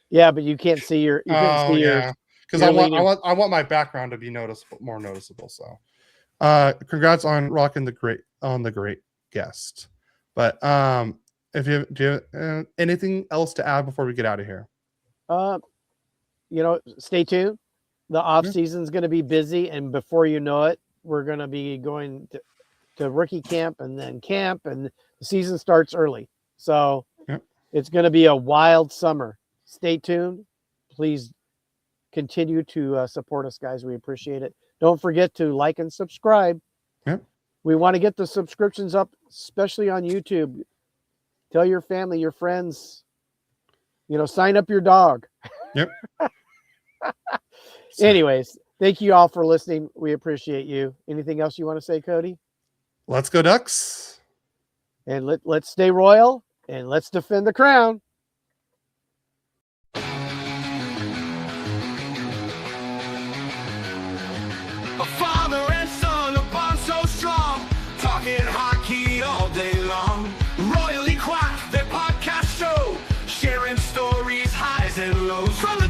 Yeah, but you can't see your. Because I want my background to be more noticeable. So, congrats on rocking the great guest. But do you have anything else to add before we get out of here? Stay tuned. The off season is going to be busy, and before you know it, we're going to be going to rookie camp, and then the season starts early. So it's going to be a wild summer. Stay tuned. Please continue to support us, guys. We appreciate it. Don't forget to like and subscribe. Yep. We want to get the subscriptions up, especially on YouTube. Tell your family, your friends, sign up your dog. Yep. Anyways, thank you all for listening. We appreciate you. Anything else you want to say, Cody? Let's go Ducks. And let's stay royal and let's defend the crown. A father and son, a bond so strong, talking hockey all day long. Royal Equked, their podcast show, sharing stories, highs and lows from the